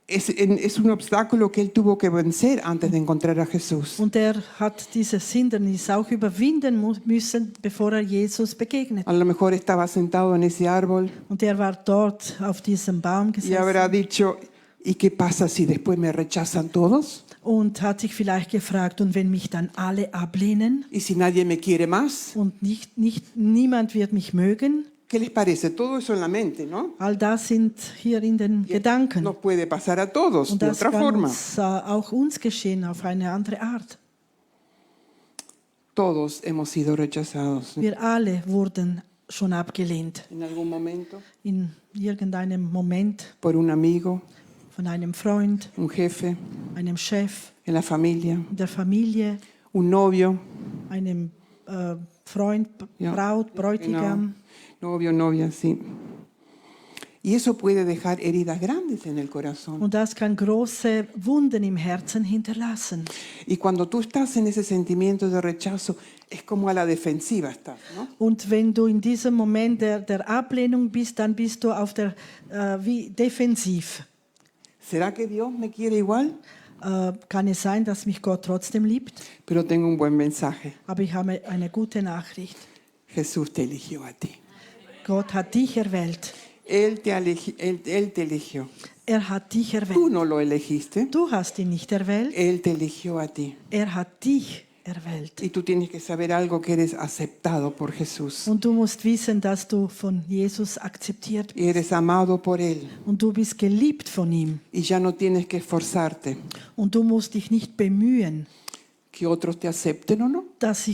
Es un obstáculo que él tuvo que vencer antes de encontrar a Jesús. Und er hat dieses Hindernis auch überwinden müssen, bevor er Jesus begegnet. A lo mejor estaba sentado en ese árbol Und er war dort auf diesem Baum y habrá gesessen dicho, ¿y qué pasa si después me rechazan todos? und hat sich vielleicht gefragt, und wenn mich dann alle ablehnen ¿Y si nadie me quiere más? und niemand wird mich mögen? ¿Qué les parece? Todo eso en la mente, ¿no? All das sind hier in den Gedanken. Nos puede pasar a todos Und de das otra kann forma. auch uns geschehen, auf eine andere Art. Todos hemos sido rechazados Wir alle wurden schon abgelehnt. en algún momento In irgendeinem Moment por un amigo, von einem Freund, un jefe, einem Chef, en la familia, in der Familie, un novio, einem Freund, Ja, Braut, Bräutigam. novio, novia, sí. Y eso puede dejar heridas grandes en el corazón. Und das kann große Wunden im Herzen hinterlassen. Y cuando tú estás en ese sentimiento de rechazo, es como a la defensiva estás, ¿no? Und wenn du in diesem Moment der Ablehnung bist, dann bist du auf der wie defensiv. ¿Será que Dios me quiere igual? Kann es sein, dass mich Gott trotzdem liebt? Pero tengo un buen mensaje. Aber ich habe eine gute Nachricht. Jesús te eligió a ti. Gott hat dich erwählt. Él te eligió. Er hat dich Tú erwählt. no lo elegiste. Du hast ihn nicht erwählt. Él te eligió a ti. Er hat dich erwählt. Y tú tienes que saber algo, que eres aceptado por Jesús. Und du musst wissen, dass du von Jesus akzeptiert Y eres amado por Él. und du bist geliebt von ihm. Y ya no tienes que esforzarte Und du musst dich nicht bemühen, que otros te acepten o no. dass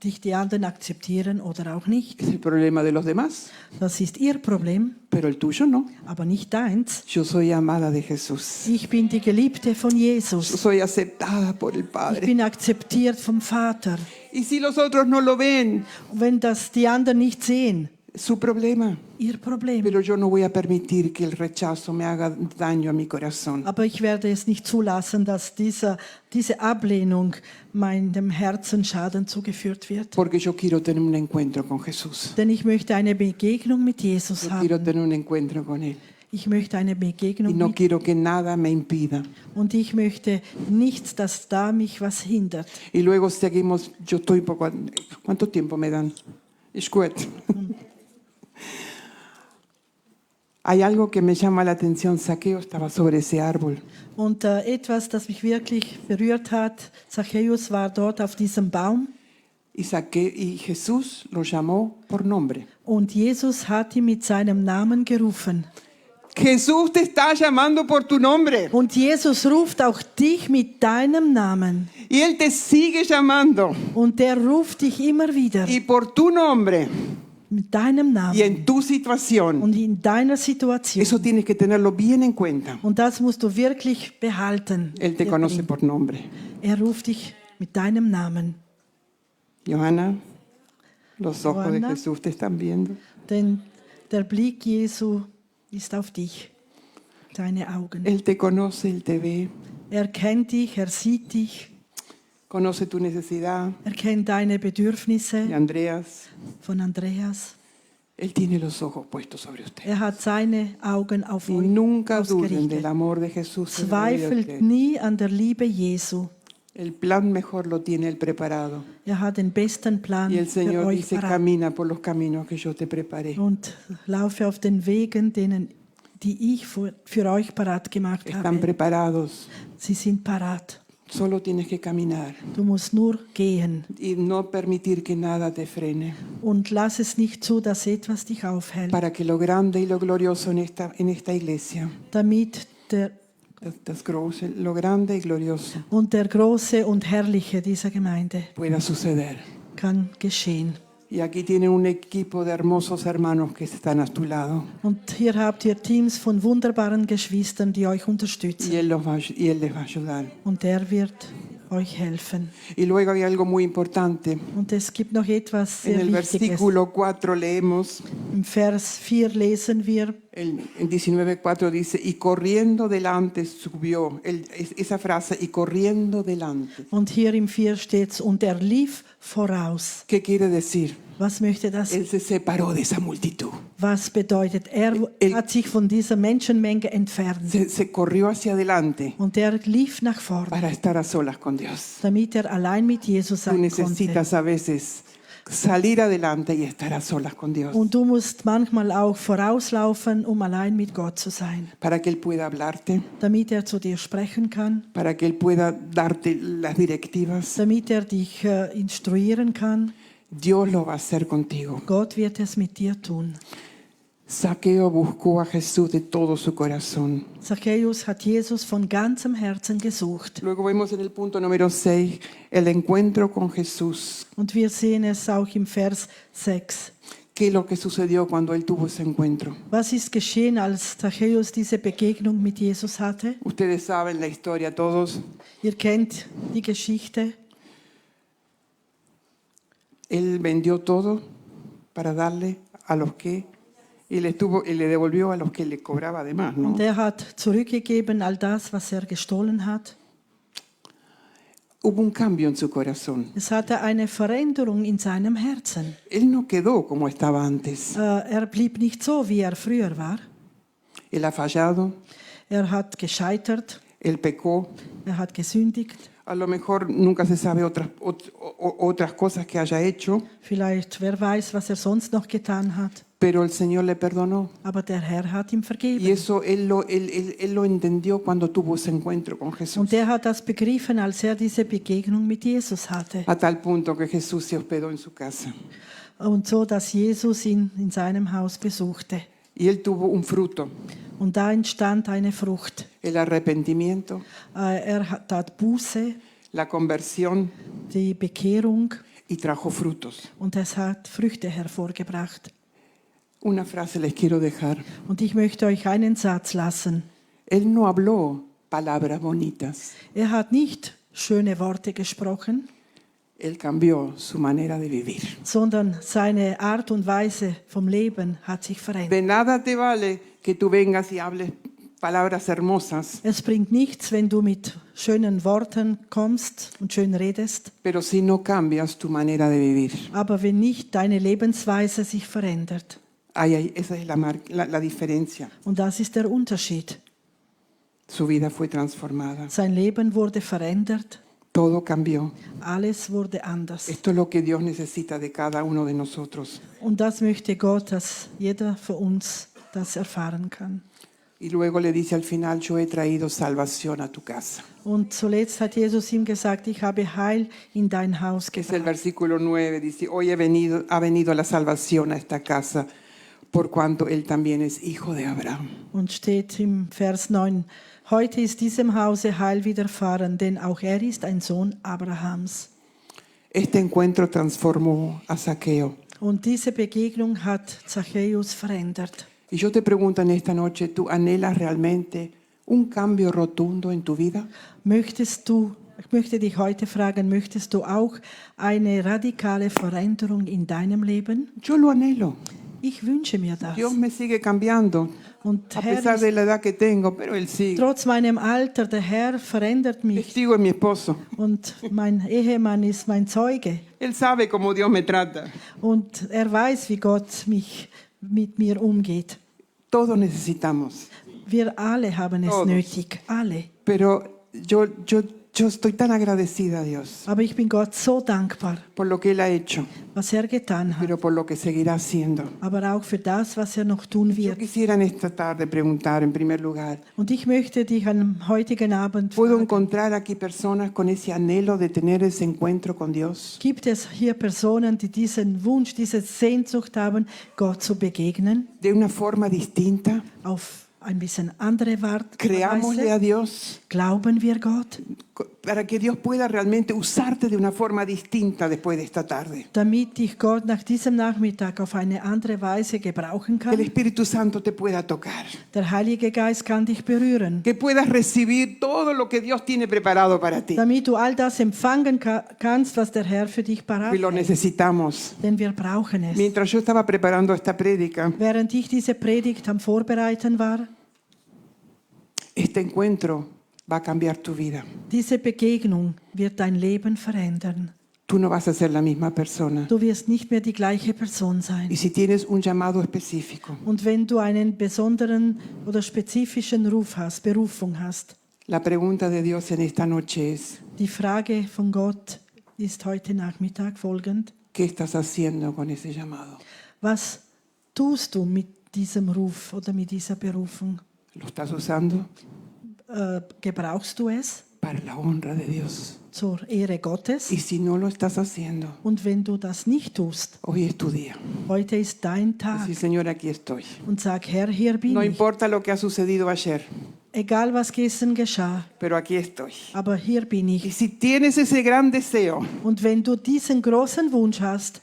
dich die anderen akzeptieren oder auch nicht. Es el problema de los demás, Das ist ihr Problem, pero el tuyo no. aber nicht deins. Yo soy amada de Jesús. Ich bin die Geliebte von Yo Jesus. soy aceptada por el Ich Padre. bin akzeptiert vom Vater. Y si los otros no lo ven, Und wenn das die anderen nicht sehen, es su problema. ihr Problem. Pero yo no voy a permitir que el rechazo me haga daño a mi corazón. Aber ich werde es nicht zulassen, dass diese Ablehnung meinem Herzen Schaden zugeführt wird. Porque yo quiero tener un encuentro con Jesús. Denn ich möchte eine Begegnung mit Jesus Yo quiero haben. tener un encuentro con Él. Ich möchte eine Y Begegnung no mit quiero que nada me impida. und ich möchte nichts, dass da mich was hindert. Y luego seguimos, yo estoy un poco... ¿Cuánto tiempo me dan? Ich gut. Hay algo que me llama la atención. Saqueo estaba sobre ese árbol. Und etwas, das mich wirklich berührt hat, Zachäus war dort auf diesem Baum Y Jesús lo llamó por nombre. und Jesus hat ihn mit seinem Namen gerufen. Jesús te está llamando por tu nombre. Und Jesus ruft auch dich mit deinem Namen. Y Él te sigue llamando. Und der ruft dich immer wieder Y por tu nombre mit deinem Namen. y en tu situación. Und in deiner Situation. Eso tienes que tenerlo bien en cuenta. Und das musst du wirklich behalten. Él te conoce por nombre. Er ruft dich mit deinem Namen. Johanna, los ojos de Johanna. Jesús te están viendo. Denn der Blick Jesu ist auf dich. Deine Augen. Él te conoce, Él te ve, Er kennt dich, er sieht dich. conoce tu necesidad. Er kennt deine Y Bedürfnisse Andreas, von Andreas. Él tiene los ojos puestos sobre usted. Er hat seine Augen auf Y euch nunca duden del ausgerichtet. amor de Jesús. sobre la vida de Zweifelt usted. nie an der Liebe Jesu. El plan mejor lo tiene Él preparado. Er hat den besten Plan Y el für Señor euch dice, parat. camina por los caminos que yo te preparé. Und laufe auf den Wegen, die ich für euch parat gemacht Están habe. preparados. Sie sind parat. Solo tienes que caminar Du musst nur gehen y no permitir que nada te frene. und lass es nicht zu, dass etwas dich aufhält, Para que lo grande y lo glorioso en esta iglesia, damit lo grande y glorioso der Große und Herrliche dieser Gemeinde pueda suceder. kann geschehen. Y aquí tienen un equipo de hermosos hermanos que están a tu lado. Und hier habt ihr Teams von wunderbaren Geschwistern, die euch unterstützen. Y Él les va a ayudar. Und er wird euch helfen. Y luego hay algo muy importante. Und es gibt noch etwas En sehr el Wichtiges. versículo 4 leemos, Im Vers 4 lesen wir, en 19:4 dice, y corriendo delante subió. Esa frase, y corriendo delante. und hier im 4 steht es, und er lief voraus. ¿Qué quiere decir? Was möchte das? Él se separó de esa multitud. Was bedeutet? Er hat sich von dieser Menschenmenge entfernt. Se corrió hacia adelante Und er lief nach vorne, para estar a solas con Dios. damit er allein mit Jesus Tú sein konnte. necesitas a veces salir adelante y estar a solas con Dios. Und du musst manchmal auch vorauslaufen, um allein mit Gott zu sein, Para que Él pueda hablarte, damit er zu dir sprechen kann, para que Él pueda darte las directivas. damit er dich instruieren kann. Dios lo va a hacer contigo. Gott wird es mit dir tun. Saqueo buscó a Jesús de todo su corazón. Zachäus hat Jesus von ganzem Herzen gesucht. Luego vemos en el punto número 6 el encuentro con Jesús. Und wir sehen es auch im Vers 6. ¿Qué es lo que sucedió cuando él tuvo ese encuentro? Was ist geschehen, als Zachäus diese Begegnung mit Jesus hatte? Ustedes saben la historia todos. Ihr kennt die Geschichte. Él vendió todo para darle a los que y le devolvió a los que le cobraba además, ¿no? Und er hat zurückgegeben all das, was er gestohlen hat. Hubo un cambio en su corazón. Es hatte eine Veränderung in seinem Herzen. Él no quedó como estaba antes. Er blieb nicht so, wie er früher war. Él ha fallado, Er hat gescheitert, él pecó. er hat gesündigt. A lo mejor nunca se sabe otras cosas que haya hecho, Vielleicht, wer weiß, was er sonst noch getan hat. Pero el Señor le perdonó. Aber der Herr hat ihm Y vergeben. eso él lo entendió cuando tuvo ese encuentro con Jesús. Und er hat das begriffen, als er diese Begegnung mit Jesus hatte. A tal punto que Jesús se hospedó en su casa. Und so, dass Jesus ihn in seinem Haus besuchte. Y él tuvo un fruto, Und da entstand eine Frucht. el arrepentimiento, Tat Buße, la conversión die Bekehrung, y trajo frutos. und es hat Früchte hervorgebracht. Una frase les quiero dejar. Und ich möchte euch einen Satz lassen. Él no habló palabras bonitas. Er hat nicht schöne Worte gesprochen, Él cambió su manera de vivir. sondern seine Art und Weise vom Leben hat sich verändert. De nada te vale que tú vengas y hables palabras hermosas, Es bringt nichts, wenn du mit schönen Worten kommst und schön redest, pero si no cambias tu manera de vivir. aber wenn nicht deine Lebensweise sich verändert. Esa es la diferencia. Und das ist der Unterschied. Su vida fue transformada. Sein Leben wurde verändert, Todo cambió. alles wurde anders. Esto es lo que Dios necesita de cada uno de nosotros. Und das möchte Gott, dass jeder von uns das erfahren kann. Y luego le dice al final, yo he traído salvación a tu casa. Und zuletzt hat Jesus ihm gesagt, ich habe Heil in dein Haus Que es el gebracht. versículo 9, dice, hoy ha venido la salvación a esta casa, por cuanto él también es hijo de Abraham. Und steht im Vers 9, heute ist diesem Hause Heil widerfahren, denn auch er ist ein Sohn Abrahams. Este encuentro transformó a Zaqueo. Und diese Begegnung hat Zachäus verändert. Y yo te pregunto en esta noche, ¿tú anhelas realmente un cambio rotundo en tu vida? Ich möchte dich heute fragen, möchtest du auch eine radikale Veränderung in deinem Leben? Yo lo anhelo. Ich wünsche mir das. Dios me sigue cambiando, Und a Herr, pesar de la edad que tengo, pero Él sigue. trotz meinem Alter, der Herr verändert mich. Testigo es mi esposo. Und mein Ehemann ist mein Zeuge. Él sabe cómo Dios me trata. Und er weiß, wie Gott mit mir umgeht. Todos necesitamos. Wir alle haben es Todos. nötig, alle. Pero yo estoy tan agradecida a Dios Aber ich bin Gott so dankbar, por lo que Él ha hecho, was er getan hat, pero por lo que seguirá haciendo. aber auch für das, was er noch tun Yo wird. quisiera en esta tarde preguntar en primer lugar, Und ich möchte dich am heutigen Abend ¿puedo fragen, encontrar aquí personas con ese anhelo de tener ese encuentro con Dios? gibt es hier Personen, die diesen Wunsch, diese Sehnsucht haben, Gott zu begegnen, De una forma distinta. auf ein bisschen andere Creámosle a Weise? Dios Glauben wir Gott, para que Dios pueda realmente usarte de una forma distinta después de esta tarde. damit dich Gott nach diesem Nachmittag auf eine andere Weise gebrauchen Que el kann? Espíritu Santo te pueda tocar. Der Heilige Geist kann dich berühren, Que puedas recibir todo lo que Dios tiene preparado para ti. damit du all das empfangen kannst, was der Herr für dich parat Y lo hat. necesitamos. Denn wir brauchen es. Mientras yo estaba preparando esta prédica, Während ich diese Predigt am Vorbereiten war, este encuentro va a cambiar tu vida. diese Begegnung wird dein Leben verändern. Tú no vas a ser la misma persona. Du wirst nicht mehr die gleiche Person sein. Y si tienes un llamado específico, Und wenn du einen besonderen oder spezifischen Ruf hast, Berufung hast, la pregunta de Dios en esta noche es, die Frage von Gott ist heute Nachmittag folgend. ¿qué estás haciendo con ese llamado? Was tust du mit diesem Ruf oder mit dieser Berufung? ¿Lo estás usando Gebrauchst du es para la honra de Dios? zur Ehre Gottes? Y si no lo estás haciendo, Und wenn du das nicht tust, hoy es tu día. heute ist dein Tag. Sí, Señor, aquí estoy. Und sag, Herr, hier bin No ich. importa lo que ha sucedido ayer, Egal was gestern geschah, pero aquí estoy. aber hier bin Y ich. si tienes ese gran deseo, Und wenn du diesen großen Wunsch hast,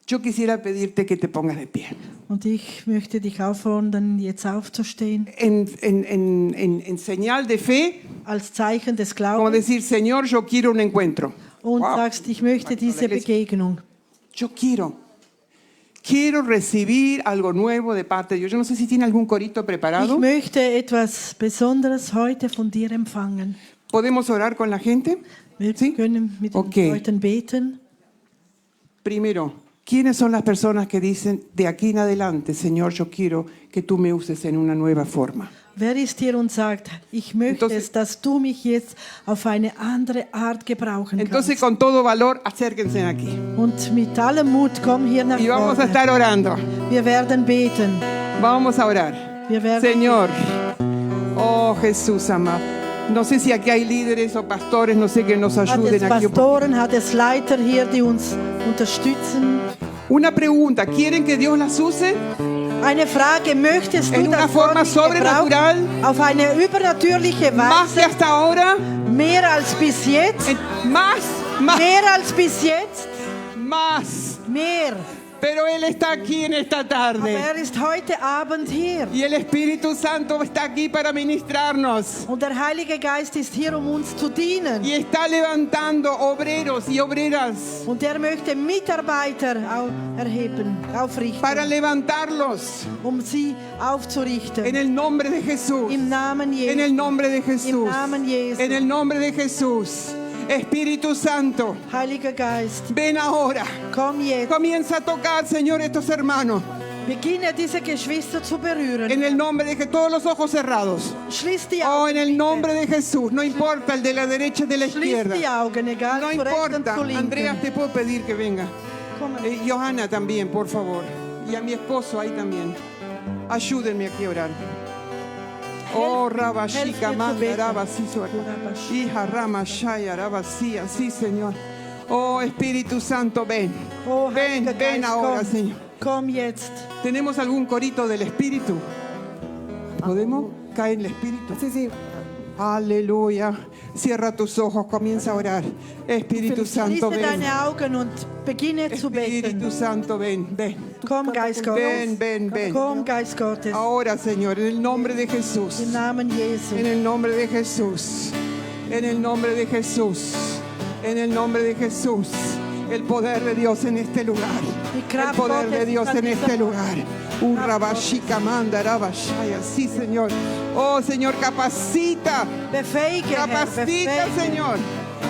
yo quisiera pedirte que te pongas de pie. und ich möchte dich auffordern, jetzt aufzustehen, En señal de fe, als Zeichen des como Glaubens, decir, Señor, yo quiero un encuentro. und Wow. sagst, ich möchte diese Begegnung. Yo quiero recibir algo nuevo de parte de Dios. Yo no sé si tiene algún corito Ich preparado. möchte etwas Besonderes heute von dir empfangen. ¿Podemos orar con la gente? Wir Sí. können mit Okay. den Leuten beten. Primero, ¿Quiénes son las personas que dicen, de aquí en adelante, Señor, yo quiero que tú me uses en una nueva forma? Wer ist hier und sagt, ich möchte es, dass du mich jetzt auf eine andere Art gebrauchen Entonces, kannst? con todo valor, acérquense aquí. Und mit allem Mut komm hier nach Y vamos a vorne. estar orando. Wir werden beten. Vamos a orar. Wir werden Señor, oh Jesús amado. No sé si aquí hay líderes o pastores, no sé, que nos Hat ayuden es aquí. Pastoren, hat es Leiter hier, die uns unterstützen? Una pregunta, ¿quieren que Dios las use? Eine Frage, möchtest du, En una dass forma Gott dich gebraucht? sobrenatural, Auf eine übernatürliche más que Weise, hasta ahora, mehr als bis jetzt? más, Mehr als bis jetzt? más. Mehr. Pero Él está aquí en esta Aber tarde. er ist heute Abend hier. Y el Espíritu Santo está aquí para ministrarnos. Und der Heilige Geist ist hier, um uns zu dienen. Y está levantando obreros y obreras Und er möchte Mitarbeiter erheben, aufrichten, para levantarlos um sie aufzurichten. en el nombre de Jesús. Im Namen En el Jesu. nombre de Im Jesús. Namen Jesu. En el nombre de Jesús. Espíritu Santo, Heiliger Geist, ven ahora. komm jetzt. Comienza a tocar, Señor, estos hermanos. Beginne diese Geschwister zu berühren. En el nombre de Jesús, todos los ojos cerrados. Schließ die Oh, Augen. en el nombre de Jesús. No importa el de la derecha o de la Schließ izquierda. die Augen, egal No zu rechts und importa. zu links. Andreas, te puedo pedir que venga. Komm. Johanna también, por favor. Y a mi esposo ahí también. Ayúdenme aquí a orar. Oh, Rabashika Manda, Rabasisua. Hija Rama Shaya, Rabasia. Sí, Señor. Oh, Espíritu Santo, ven. Oh, Ven, Heiliger ven Geist, ahora, komm. Señor. Komm jetzt. ¿Tenemos algún corito del Espíritu? ¿Podemos? ¿Cae en el Espíritu? Sí, sí. Aleluya. Cierra tus ojos, comienza a orar. Espíritu Santo, Schließe ven. deine Augen und beginne zu Espíritu beten. Santo, ven, ven. Komm, Geist Gottes. Ven, ven, ven. Komm, Geist Gottes. Ahora, Señor, en el nombre de Jesús. Im Namen Jesu. En el nombre de Jesús. En el nombre de Jesús. En el nombre de Jesús. El poder de Dios en este lugar. El poder de Dios en este lugar. Rabashika Manda, Rabashaya. Sí, Señor. Oh, Señor, capacita. Befähige, Herr, Capacita, befähige. Señor.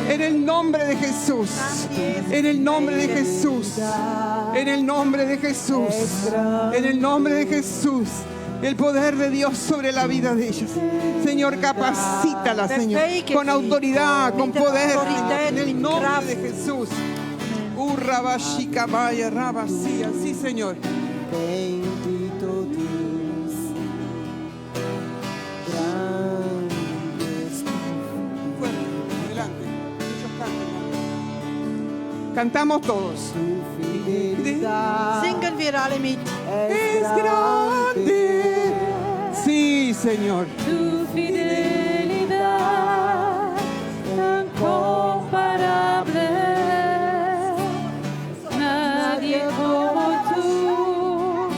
En el nombre de Jesús. En el nombre de Jesús. En el nombre de Jesús. En el nombre de Jesús. El poder de Dios sobre la vida de ellas. Señor, capacítala, Señor. Con autoridad, con poder. En el nombre de Jesús. Rabashika Maya, Rabasía. Sí, Señor. Bendito Dios, grande es tu Fuerte, adelante. Muchos canten. Cantamos todos. fidelidad. Singen wir alle mit. Es grande. Sí, Señor. Tu fidelidad tan comparable, nadie como tú,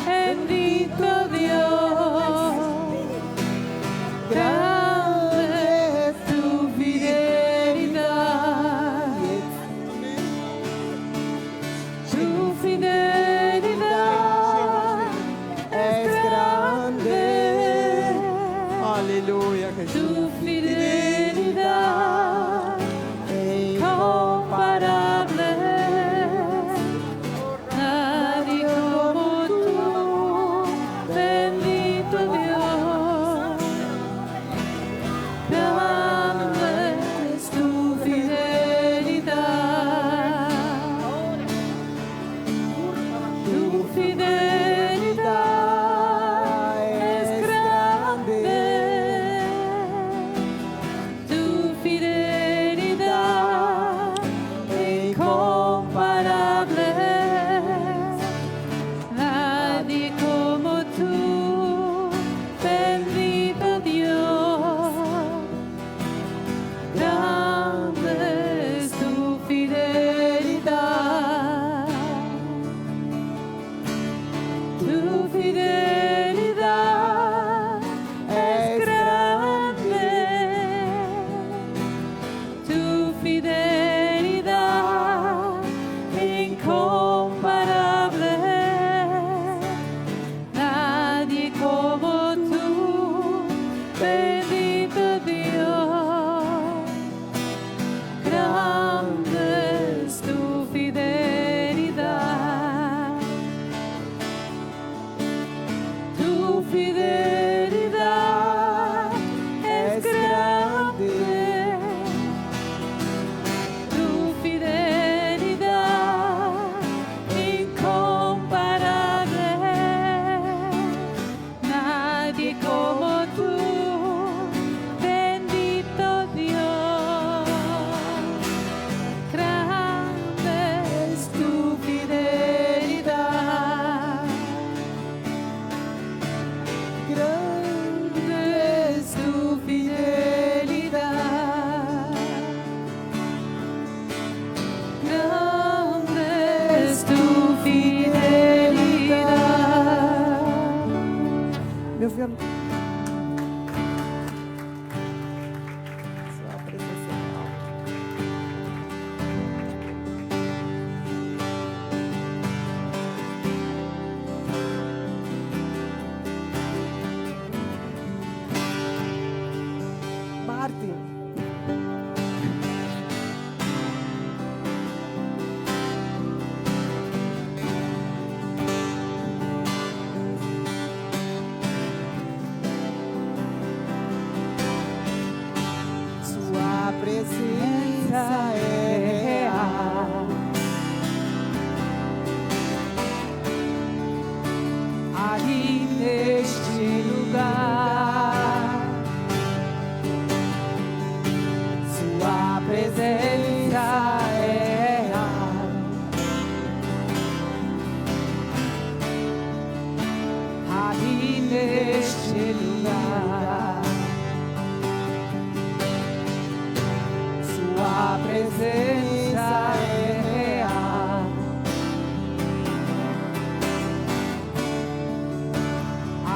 bendito Dios. Grande es tu fidelidad, tu fidelidad Es grande. Aleluya, Jesús. tu fidelidad incomparable, nadie como tú, bendito Dios. Grande es tu fidelidad, tu fidelidad es grande. Tu fidelidad incomparable, nadie como tú, bendito Dios. Grande es tu fidelidad, tu fidelidad es grande. Tu fidelidad incomparable, nadie como tú, bendito Dios. Grande es tu fidelidad, cantar. Sua presença é real. Martin. Sua presença é real. Aqui neste lugar, sua presença é real. Aqui neste lugar, sua presença é real.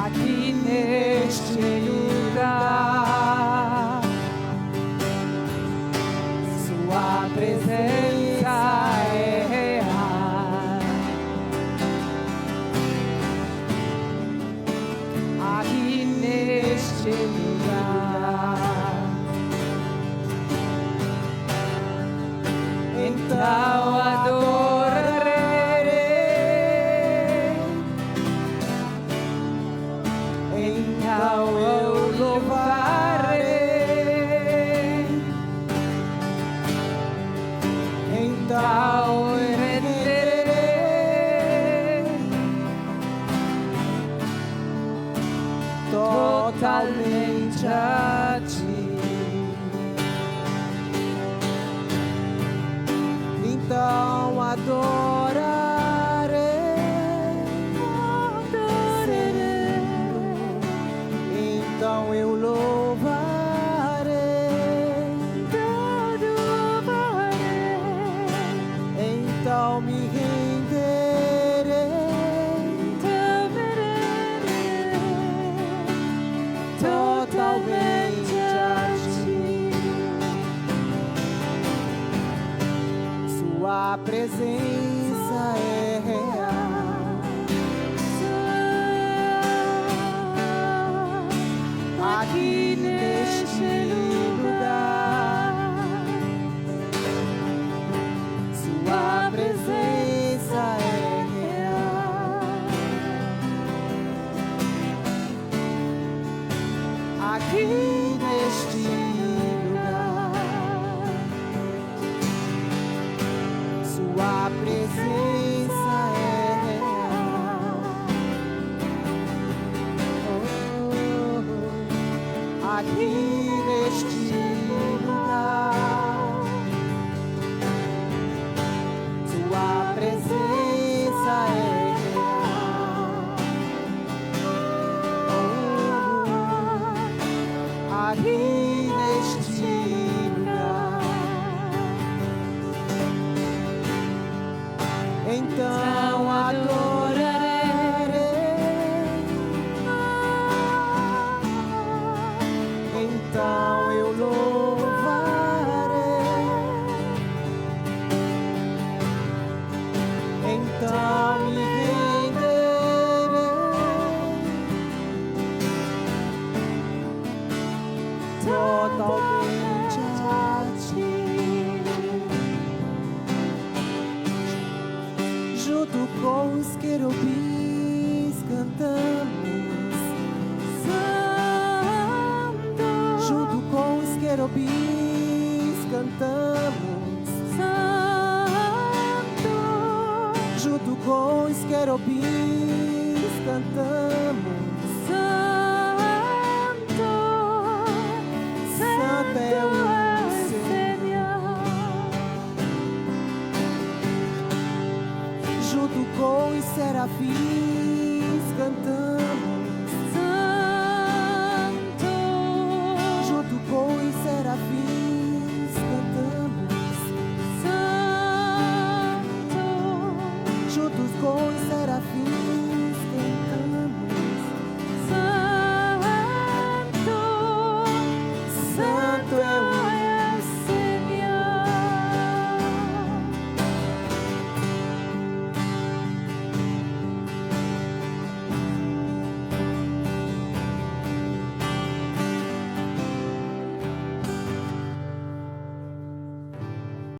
Aqui neste lugar, sua presença é real. Aqui neste lugar, então adorarei, então eu louvarei, então eu renderei totalmente a ti. Então adorarei, então eu louvarei, então me renderei totalmente a ti. Sua presença é real. Aqui neste lugar, sua presença é real. Aqui neste lugar, sua presença é real. Aqui neste lugar, sua presença é real. Aqui neste lugar, então adorarei, então eu louvarei, então me renderei totalmente a ti. Junto com os querubins cantamos, Santo. Junto com os querubins cantamos, Santo. Junto com os querubins cantamos, Santo. Santo é o Senhor. Junto com os serafins cantamos,